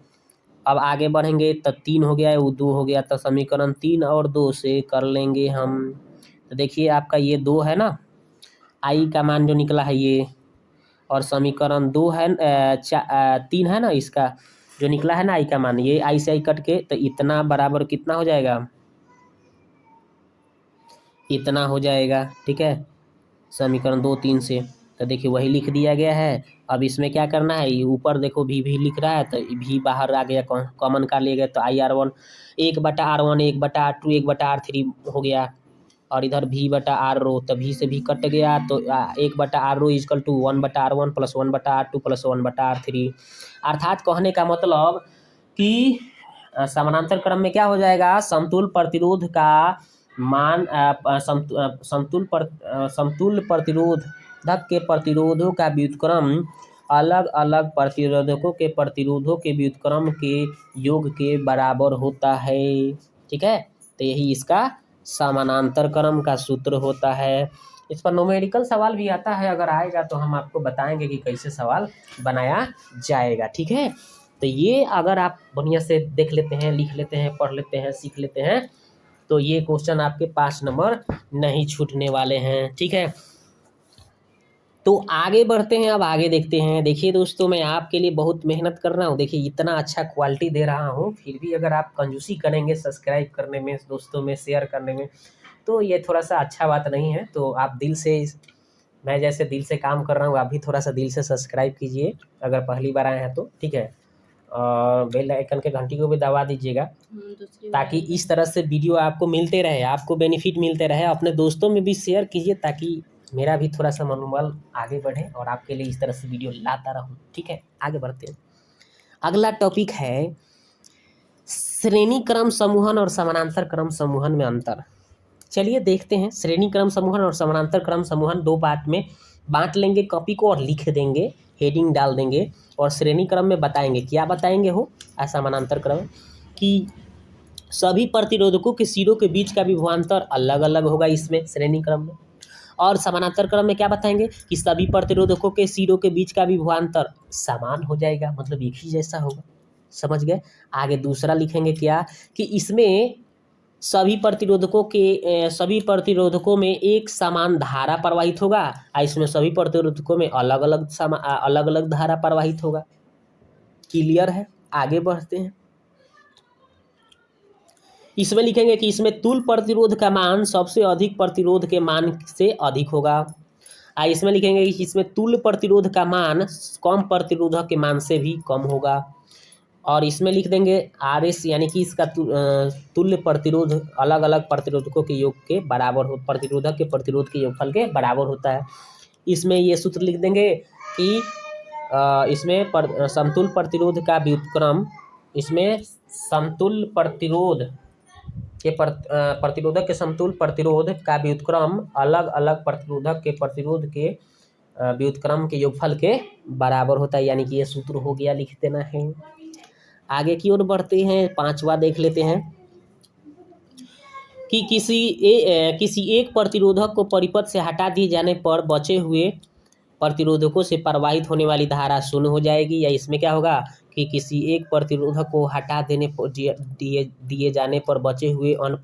अब आगे बढ़ेंगे तो 3 हो गया है, वो 2 हो गया, तो समीकरण 3 और 2 से कर लेंगे हम। तो देखिए आपका ये 2 है ना, आई का मान जो निकला है ये, और समीकरण 2 है 3 है ना, इसका जो निकला है ना आई का मान, ये आई से आई कट के, तो इतना बराबर कितना हो जाएगा, इतना हो जाएगा, ठीक है। समीकरण 2 3 से तो देखिए वही लिख दिया गया है। अब इसमें क्या करना है, ये ऊपर देखो भी लिख रहा है, तो भी बाहर आ गया, कॉमन कर लिए गए, तो IR1 1/R1 1/R2 1/R3 हो गया, और इधर भी बटा आर रो, तो भी से भी कट गया, तो 1/R रो is equal to 1/R1 plus 1/R2 plus 1/R3। अर्थात कहने का मतलब कि समानांतर क्रम में क्या हो जाएगा, समतुल प्रतिरोध का मान समतुल प्रतिरोधक के प्रतिरोधों का व्युत्क्रम अलग अलग प्रतिरोधकों के प्रतिरोधों के व्युत्क्रम के योग के बराबर होता है, ठीक है। तो यही इसका समानांतर क्रम का सूत्र होता है। इस पर न्यूमेरिकल सवाल भी आता है, अगर आएगा तो हम आपको बताएंगे कि कैसे सवाल बनाया जाएगा, ठीक है। तो ये अगर आप बढ़िया से देख लेते हैं, लिख लेते हैं, पढ़ लेते हैं, सीख लेते हैं, तो ये क्वेश्चन आपके 5 नंबर नहीं छूटने वाले हैं, ठीक है। तो आगे बढ़ते हैं, अब आगे देखते हैं। देखिए दोस्तों, मैं आपके लिए बहुत मेहनत कर रहा हूँ, देखिए इतना अच्छा क्वालिटी दे रहा हूँ, फिर भी अगर आप कंजूसी करेंगे सब्सक्राइब करने में, दोस्तों में शेयर करने में, तो ये थोड़ा सा अच्छा बात नहीं है। तो आप दिल से, मैं जैसे दिल से काम कर रहा हूँ, आप भी थोड़ा सा दिल से सब्सक्राइब कीजिए अगर पहली बार आए हैं तो, ठीक है। और बेल आइकन के घंटी को भी दबा दीजिएगा, ताकि इस तरह से वीडियो आपको मिलते रहे, आपको बेनिफिट मिलते रहे। अपने दोस्तों में भी शेयर कीजिए, ताकि मेरा भी थोड़ा सा मनोबल आगे बढ़े और आपके लिए इस तरह से वीडियो लाता रहूं, ठीक है। आगे बढ़ते हैं। अगला टॉपिक है श्रेणी क्रम समूहन और समानांतर क्रम समूहन में अंतर। चलिए देखते हैं। श्रेणी क्रम समूहन और समानांतर क्रम समूहन 2 पार्ट में बांट लेंगे कॉपी को, और लिख देंगे, हेडिंग डाल देंगे, और श्रेणी क्रम में बताएंगे, क्या बताएंगे हो, समानांतर क्रम कि सभी प्रतिरोधकों के सिरों के बीच का विभवांतर अलग अलग होगा इसमें श्रेणी क्रम में। और समानांतर क्रम में क्या बताएंगे कि सभी प्रतिरोधकों के सिरों के बीच का विभवांतर समान हो जाएगा, मतलब एक ही जैसा होगा, समझ गए। आगे दूसरा लिखेंगे क्या, कि इसमें सभी प्रतिरोधकों में एक समान धारा प्रवाहित होगा, और इसमें सभी प्रतिरोधकों में अलग अलग धारा प्रवाहित होगा। क्लियर है। आगे बढ़ते हैं। इसमें लिखेंगे कि इसमें तुल्य प्रतिरोध का मान सबसे अधिक प्रतिरोध के मान से अधिक होगा। इसमें लिखेंगे कि इसमें तुल्य प्रतिरोध का मान कम प्रतिरोधक के मान से भी कम होगा। और इसमें लिख देंगे RS, यानी कि इसका तुल्य प्रतिरोध अलग अलग प्रतिरोधकों के योग के बराबर हो, प्रतिरोधक के प्रतिरोध के योगफल के बराबर होता है। इसमें ये सूत्र लिख देंगे कि इसमें समतुल्य प्रतिरोध का व्युत्क्रम, इसमें समतुल्य प्रतिरोध के प्रतिरोधक के समतुल्य प्रतिरोध का व्युत्क्रम अलग अलग प्रतिरोधक के प्रतिरोध के व्युत्क्रम के योगफल के बराबर होता है, यानी कि ये सूत्र हो गया, लिख देना है। आगे की ओर बढ़ते हैं। 5वां देख लेते हैं कि किसी एक प्रतिरोधक को परिपथ से हटा दिए जाने पर बचे हुए प्रतिरोधकों से प्रवाहित होने वाली धारा शून्य हो जाएगी। या इसमें क्या होगा कि किसी एक प्रतिरोधक को हटा देने पर दिए जाने पर बचे हुए अन्य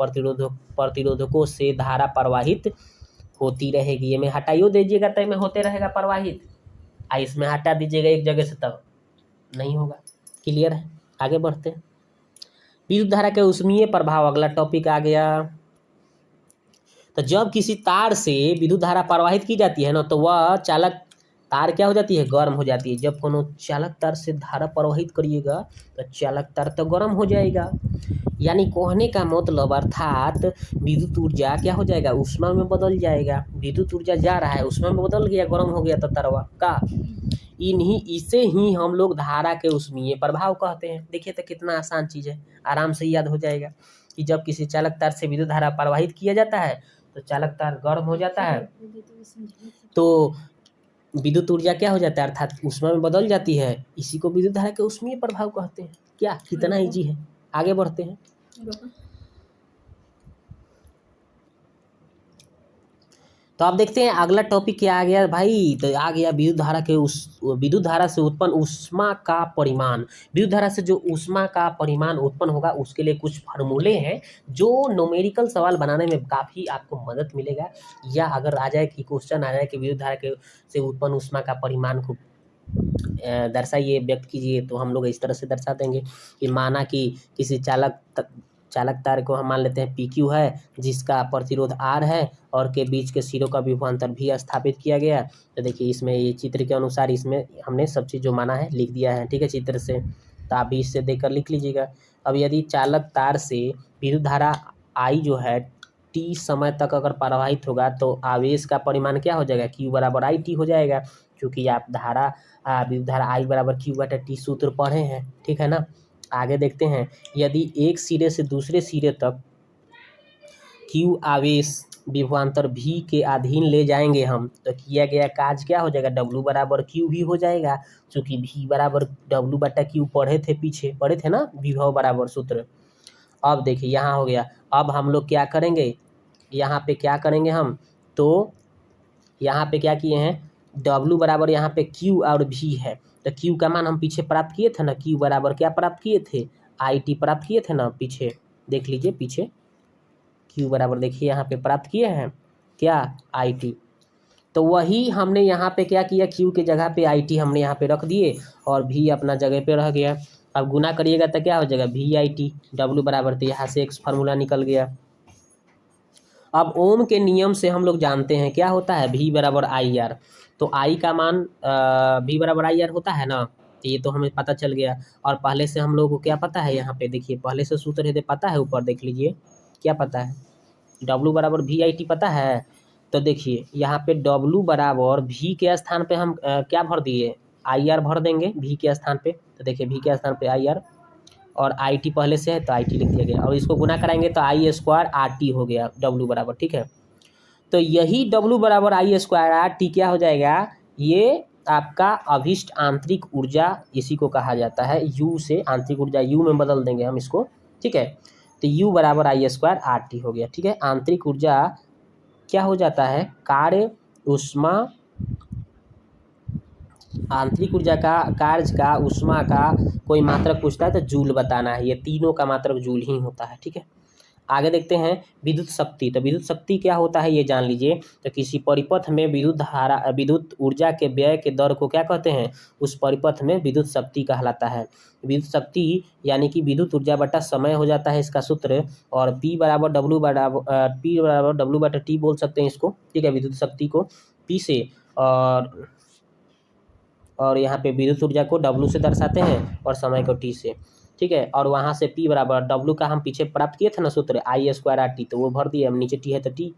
प्रतिरोधकों से धारा प्रवाहित होती रहेगी। ये में हटाइयो दीजिएगा तो में होते रहेगा प्रवाहित, इसमें हटा दीजिएगा एक जगह से तब नहीं होगा। क्लियर है। आगे बढ़ते हैं। विद्युत धारा के ऊष्मीय प्रभाव, अगला टॉपिक आ गया। तो जब किसी तार से विद्युत धारा प्रवाहित की जाती है ना, तो वह चालक तार क्या हो जाती है, गर्म हो जाती है। जब कोनो चालक तार से धारा प्रवाहित करिएगा तो चालक तार तो गर्म हो जाएगा। यानी कहने का मतलब, अर्थात विद्युत ऊर्जा क्या हो जाएगा, ऊष्मा में बदल जाएगा। विद्युत ऊर्जा जा रहा है, ऊष्मा में बदल गया, गर्म हो गया तो तारवा का। इन्हीं इसे ही हम लोग धारा के ऊष्मीय प्रभाव कहते हैं। देखिए तो कितना आसान चीज़ है, आराम से याद हो जाएगा कि जब किसी चालक तार से विद्युत धारा प्रवाहित किया जाता है तो चालक तार गर्म हो जाता है, तो विद्युत ऊर्जा क्या हो जाता है अर्थात ऊष्मा में बदल जाती है। इसी को विद्युत धारा के ऊष्मीय प्रभाव कहते हैं। क्या कितना इजी है, आगे बढ़ते हैं। तो आप देखते हैं अगला टॉपिक क्या आ गया भाई, तो आ गया विद्युत धारा से उत्पन्न ऊष्मा का परिमाण। विद्युत धारा से जो ऊष्मा का परिमाण उत्पन्न होगा उसके लिए कुछ फार्मूले हैं जो न्यूमेरिकल सवाल बनाने में काफ़ी आपको मदद मिलेगा। या अगर आ जाए कि क्वेश्चन आ जाए कि विद्युत धारा के से उत्पन्न ऊष्मा का परिमाण को दर्शाइए, व्यक्त कीजिए, तो हम लोग इस तरह से दर्शा देंगे कि माना कि किसी चालक तार को हम मान लेते हैं PQ है, जिसका प्रतिरोध R है और के बीच के सिरों का विभवांतर भी स्थापित किया गया। तो देखिए इसमें ये चित्र के अनुसार इसमें हमने सब चीज़ जो माना है लिख दिया है, ठीक है, चित्र से। तो आप भी इससे देखकर लिख लीजिएगा। अब यदि चालक तार से विद्युत धारा I जो है T समय तक अगर प्रवाहित होगा तो आवेश का परिमाण क्या हो जाएगा, Q बराबर IT हो जाएगा, क्योंकि आप विद्युत धारा I बराबर Q/T सूत्र पढ़े हैं, ठीक है ना। आगे देखते हैं, यदि एक सिरे से दूसरे सिरे तक Q आवेश विभवांतर V के अधीन ले जाएंगे हम, तो किया गया कार्य क्या हो जाएगा, W बराबर Q भी हो जाएगा, क्योंकि V बराबर W/Q पढ़े थे ना, विभव बराबर सूत्र। अब देखिए यहाँ हो गया। अब हम लोग क्या करेंगे, यहाँ पे क्या करेंगे हम, तो यहाँ पे क्या किए हैं, W बराबर यहाँ पे Q और V है, तो Q का मान हम पीछे प्राप्त किए थे ना, Q बराबर क्या प्राप्त किए थे, IT प्राप्त किए थे ना पीछे, देख लीजिए पीछे Q बराबर देखिए यहाँ पे प्राप्त किए हैं क्या, IT। तो वही हमने यहाँ पे क्या किया, Q के जगह पे IT हमने यहाँ पे रख दिए और V अपना जगह पे रह गया। अब गुना करिएगा तो क्या हो जाएगा, VIT, W बराबर, तो यहाँ से एक फार्मूला निकल गया। अब ओम के नियम से हम लोग जानते हैं क्या होता है, V बराबर IR। तो I का मान V बराबर IR होता है ना, तो ये तो हमें पता चल गया। और पहले से हम लोग को क्या पता है, यहाँ पे देखिए पहले से सूत्र है पता है, ऊपर देख लीजिए क्या पता है, W बराबर VIT पता है। तो देखिए यहाँ पे W बराबर V के स्थान पे हम क्या भर दिए, IR भर देंगे V के स्थान पे। तो देखिए V के स्थान पे IR और IT पहले से है तो IT लिख दिया गया, और इसको गुना कराएंगे तो I² RT हो गया W बराबर, ठीक है। तो यही W बराबर I² RT क्या हो जाएगा, ये आपका अभिष्ट आंतरिक ऊर्जा इसी को कहा जाता है। U से आंतरिक ऊर्जा U में बदल देंगे हम इसको, ठीक है। तो U बराबर I² RT हो गया, ठीक है। आंतरिक ऊर्जा क्या हो जाता है, कार्य ऊष्मा, आंतरिक ऊर्जा का कार्य का ऊष्मा का कोई मात्रक पूछता है तो जूल बताना है, ये तीनों का मात्रक जूल ही होता है, ठीक है। आगे देखते हैं विद्युत शक्ति। तो विद्युत शक्ति क्या होता है ये जान लीजिए। तो किसी परिपथ में विद्युत ऊर्जा के व्यय के दर को क्या कहते हैं, उस परिपथ में विद्युत शक्ति कहलाता है। विद्युत शक्ति यानी कि विद्युत ऊर्जा बटा समय हो जाता है इसका सूत्र, और P बराबर W/T बोल सकते हैं इसको, ठीक है। विद्युत शक्ति को P से और यहाँ पे विद्युत ऊर्जा को W से दर्शाते हैं और समय को T से, ठीक है। और वहाँ से P बराबर W का हम पीछे प्राप्त किए थे ना सूत्र, I² RT, तो वो भर दिए हम, नीचे T है तो T।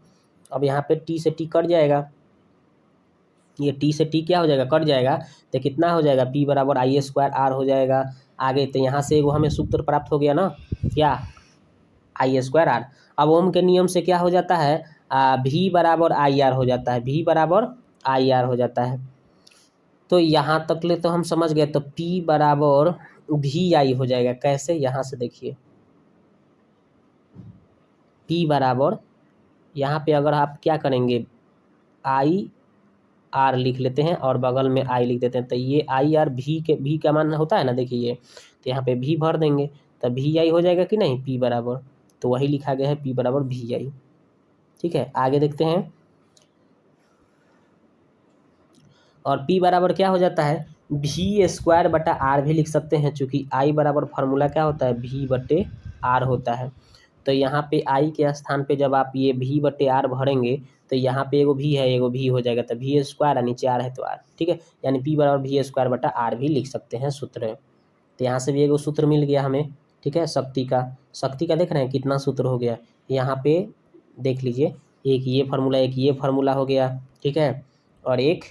अब यहाँ पे T से T कट जाएगा, ये T से T क्या हो जाएगा, कट जाएगा, तो कितना हो जाएगा, P बराबर I² R हो जाएगा। आगे तो यहाँ से वो हमें सूत्र प्राप्त हो गया ना, क्या, I² R। अब ओम के नियम से क्या हो जाता है, V बराबर IR हो जाता है, V बराबर IR हो जाता है। तो यहाँ तक ले तो हम समझ गए। तो P बराबर VI हो जाएगा, कैसे, यहाँ से देखिए P बराबर, यहाँ पे अगर आप क्या करेंगे, IR लिख लेते हैं और बगल में I लिख देते हैं, तो ये IR V का मान होता है ना, देखिए ये, तो यहाँ पे V भर देंगे तो VI हो जाएगा कि नहीं, P बराबर, तो वही लिखा गया है P बराबर VI, ठीक है। आगे देखते हैं, और P बराबर क्या हो जाता है, V² भी लिख सकते हैं, चूँकि I बराबर फार्मूला क्या होता है, V/R होता है। तो यहाँ पे I के स्थान पे जब आप ये V/R भरेंगे तो यहाँ पे एगो V है, एगो V हो जाएगा, तो V² और नीचे R है तो R, ठीक है। यानी P बराबर V²/R भी लिख सकते हैं सूत्र। तो यहाँ से भी एगो सूत्र मिल गया हमें, ठीक है। शक्ति का देख रहे हैं कितना सूत्र हो गया, यहाँ पे देख लीजिए, एक ये फार्मूला, एक ये फार्मूला हो गया, ठीक है, और एक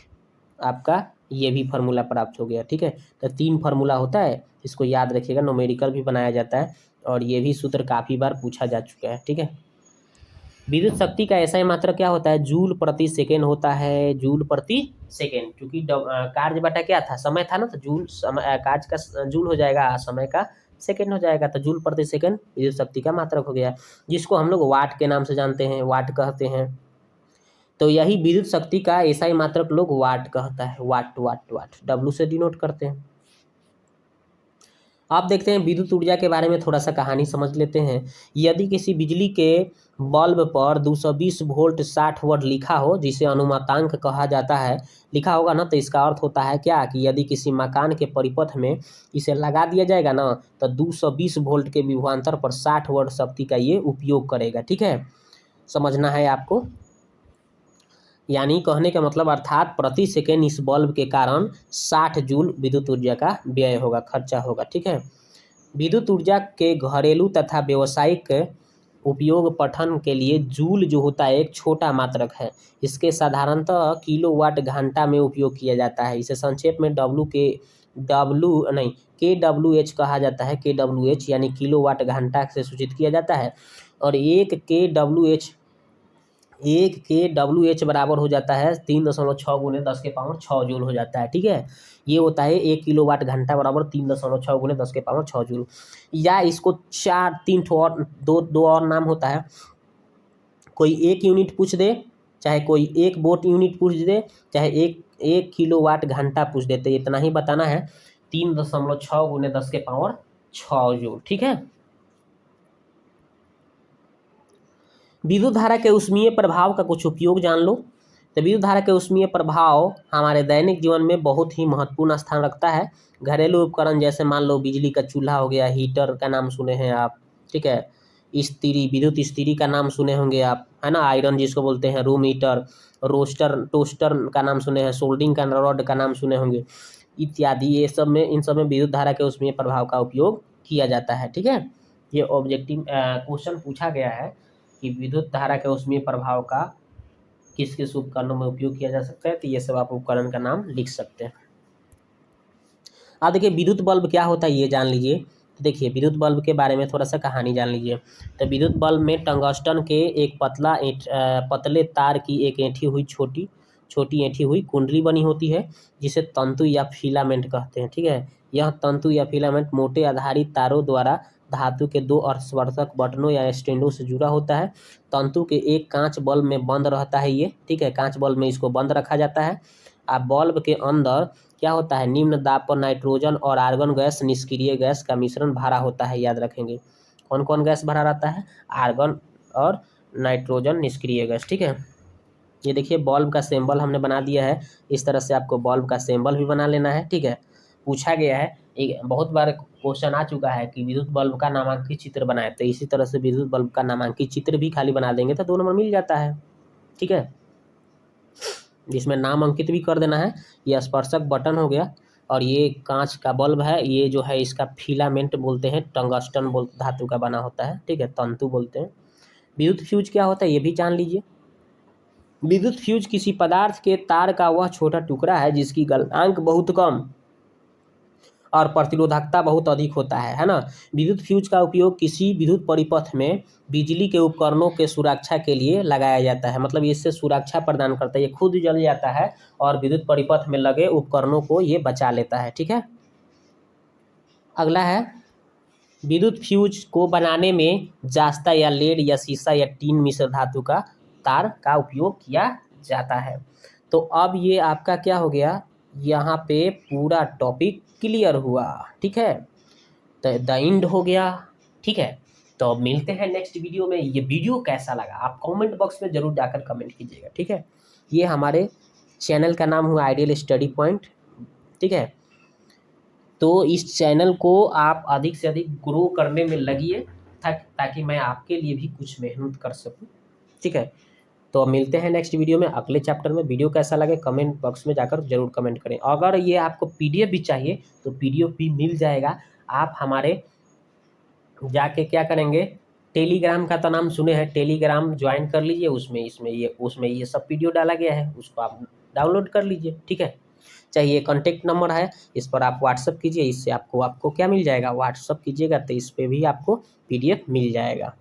आपका ये भी फार्मूला प्राप्त हो गया। ठीक है, तो 3 फार्मूला होता है, इसको याद रखिएगा। न्यूमेरिकल भी बनाया जाता है और ये भी सूत्र काफ़ी बार पूछा जा चुका है। ठीक है, विद्युत शक्ति का ऐसा ही मात्रा क्या होता है, जूल प्रति सेकेंड होता है, जूल प्रति सेकेंड। क्योंकि कार्य बटा क्या था, समय था ना, तो जूल समय कार्य का जूल हो जाएगा, समय का सेकेंड हो जाएगा, तो जूल प्रति सेकेंड विद्युत शक्ति का मात्रक हो गया, जिसको हम लोग वाट के नाम से जानते हैं, वाट कहते हैं। तो यही विद्युत शक्ति का ऐसा ही मात्रक लोग वाट कहता है, वाट वाट वाट, डब्लू से डिनोट करते हैं। आप देखते हैं विद्युत ऊर्जा के बारे में थोड़ा सा कहानी समझ लेते हैं। यदि किसी बिजली के बल्ब पर 220 वोल्ट 60 वाट लिखा हो, जिसे अनुमातांक कहा जाता है, लिखा होगा ना, तो इसका अर्थ होता है क्या कि यदि किसी मकान के परिपथ में इसे लगा दिया जाएगा ना, तो 220 वोल्ट के विभवांतर पर 60 वाट शक्ति का ये उपयोग करेगा। ठीक है, समझना है आपको। यानी कहने का मतलब अर्थात प्रति सेकेंड इस बल्ब के कारण 60 जूल विद्युत ऊर्जा का व्यय होगा, खर्चा होगा। ठीक है, विद्युत ऊर्जा के घरेलू तथा व्यावसायिक उपयोग पठन के लिए जूल जो होता है एक छोटा मात्रक है। इसके साधारणतः किलोवाट घंटा में उपयोग किया जाता है। इसे संक्षेप में KWH कहा जाता है। KWH यानी किलोवाट घंटा से सूचित किया जाता है। और एक के डब्ल्यू एच बराबर हो जाता है 3.6 गुने 10 के पावर 6 जूल हो जाता है। ठीक है, ये होता है 1 किलोवाट घंटा बराबर 3.6 गुने 10 के पावर 6 जूल। या इसको तीन और दो और नाम होता है। कोई 1 यूनिट पूछ दे, चाहे कोई 1 वोट यूनिट पूछ दे, चाहे एक किलोवाट घंटा पूछ देते, इतना ही बताना है, 3.6 गुने 10 के पावर 6 जूल। ठीक है, विद्युत धारा के ऊष्मीय प्रभाव का कुछ उपयोग जान लो। तो विद्युत धारा के ऊष्मीय प्रभाव हमारे दैनिक जीवन में बहुत ही महत्वपूर्ण स्थान रखता है। घरेलू उपकरण जैसे मान लो बिजली का चूल्हा हो गया, हीटर का नाम सुने हैं आप। ठीक है, इस्त्री, विद्युत इस्त्री का नाम सुने होंगे आप, है ना, आयरन जिसको बोलते हैं, रूम हीटर, टोस्टर का नाम सुने हैं, सोल्डिंग का रॉड का नाम सुने होंगे, इत्यादि। ये सब में, इन सब में विद्युत धारा के ऊष्मीय प्रभाव का उपयोग किया जाता है। ठीक है, ये ऑब्जेक्टिव क्वेश्चन पूछा गया है कि विद्युत धारा के ऊष्मीय प्रभाव का किस किस उपकरणों में उपयोग किया जा सकता है, तो ये सब आप उपकरण का नाम लिख सकते हैं। अब देखिए विद्युत बल्ब क्या होता है ये जान लीजिए। तो देखिए विद्युत बल्ब के बारे में थोड़ा सा कहानी जान लीजिए। तो विद्युत बल्ब में टंगस्टन के एक पतले तार की एक छोटी ऐंठी हुई कुंडली बनी होती है, जिसे तंतु या फिलामेंट कहते हैं। ठीक है, यह तंतु या फिलामेंट मोटे आधारित तारों द्वारा धातु के 2 अर्धस्पर्शक बटनों या स्टैंडों से जुड़ा होता है। तंतु के एक कांच बल्ब में बंद रहता है ये। ठीक है, कांच बल्ब में इसको बंद रखा जाता है। अब बल्ब के अंदर क्या होता है, निम्न दाब पर नाइट्रोजन और आर्गन गैस निष्क्रिय गैस का मिश्रण भरा होता है। याद रखेंगे कौन कौन गैस भरा रहता है, आर्गन और नाइट्रोजन निष्क्रिय गैस। ठीक है, ये देखिए बल्ब का सिंबल हमने बना दिया है। इस तरह से आपको बल्ब का सिंबल भी बना लेना है। ठीक है, पूछा गया है, एक बहुत बार क्वेश्चन आ चुका है कि विद्युत बल्ब का नामांकित चित्र बनाए, तो इसी तरह से विद्युत बल्ब का नामांकित चित्र भी खाली बना देंगे तो 2 नंबर मिल जाता है। ठीक है, जिसमें नाम अंकित भी कर देना है। ये स्पर्शक बटन हो गया, और ये कांच का बल्ब है, ये जो है इसका फिलामेंट बोलते हैं, टंगस्टन धातु का बना होता है। ठीक है, तंतु बोलते हैं। विद्युत फ्यूज क्या होता है ये भी जान लीजिए। विद्युत फ्यूज किसी पदार्थ के तार का वह छोटा टुकड़ा है जिसकी गलनांक बहुत कम और प्रतिरोधकता बहुत अधिक होता है ना। विद्युत फ्यूज का उपयोग किसी विद्युत परिपथ में बिजली के उपकरणों के सुरक्षा के लिए लगाया जाता है। मतलब इससे सुरक्षा प्रदान करता है, ये खुद जल जाता है और विद्युत परिपथ में लगे उपकरणों को ये बचा लेता है। ठीक है, अगला है, विद्युत फ्यूज को बनाने में जास्ता या लेड या शीशा या टीन मिश्र धातु का तार का उपयोग किया जाता है। तो अब ये आपका क्या हो गया, यहाँ पे पूरा टॉपिक क्लियर हुआ। ठीक है, तो द एंड हो गया। ठीक है, तो अब मिलते हैं नेक्स्ट वीडियो में। ये वीडियो कैसा लगा आप कमेंट बॉक्स में जरूर जाकर कमेंट कीजिएगा। ठीक है, ये हमारे चैनल का नाम हुआ आइडियल स्टडी पॉइंट। ठीक है, तो इस चैनल को आप अधिक से अधिक ग्रो करने में लगिए, ताकि मैं आपके लिए भी कुछ मेहनत कर सकूं। ठीक है, तो अब मिलते हैं नेक्स्ट वीडियो में अगले चैप्टर में। वीडियो कैसा लगे कमेंट बॉक्स में जाकर जरूर कमेंट करें। अगर ये आपको पीडीएफ भी चाहिए तो पीडीएफ भी मिल जाएगा। आप हमारे जाके क्या करेंगे, टेलीग्राम का तो नाम सुने हैं, टेलीग्राम ज्वाइन कर लीजिए। उसमें ये सब वीडियो डाला गया है, उसको आप डाउनलोड कर लीजिए। ठीक है, चाहिए। कॉन्टेक्ट नंबर है, इस पर आप व्हाट्सअप कीजिए, इससे आपको क्या मिल जाएगा, व्हाट्सअप कीजिएगा तो इस पर भी आपको PDF मिल जाएगा।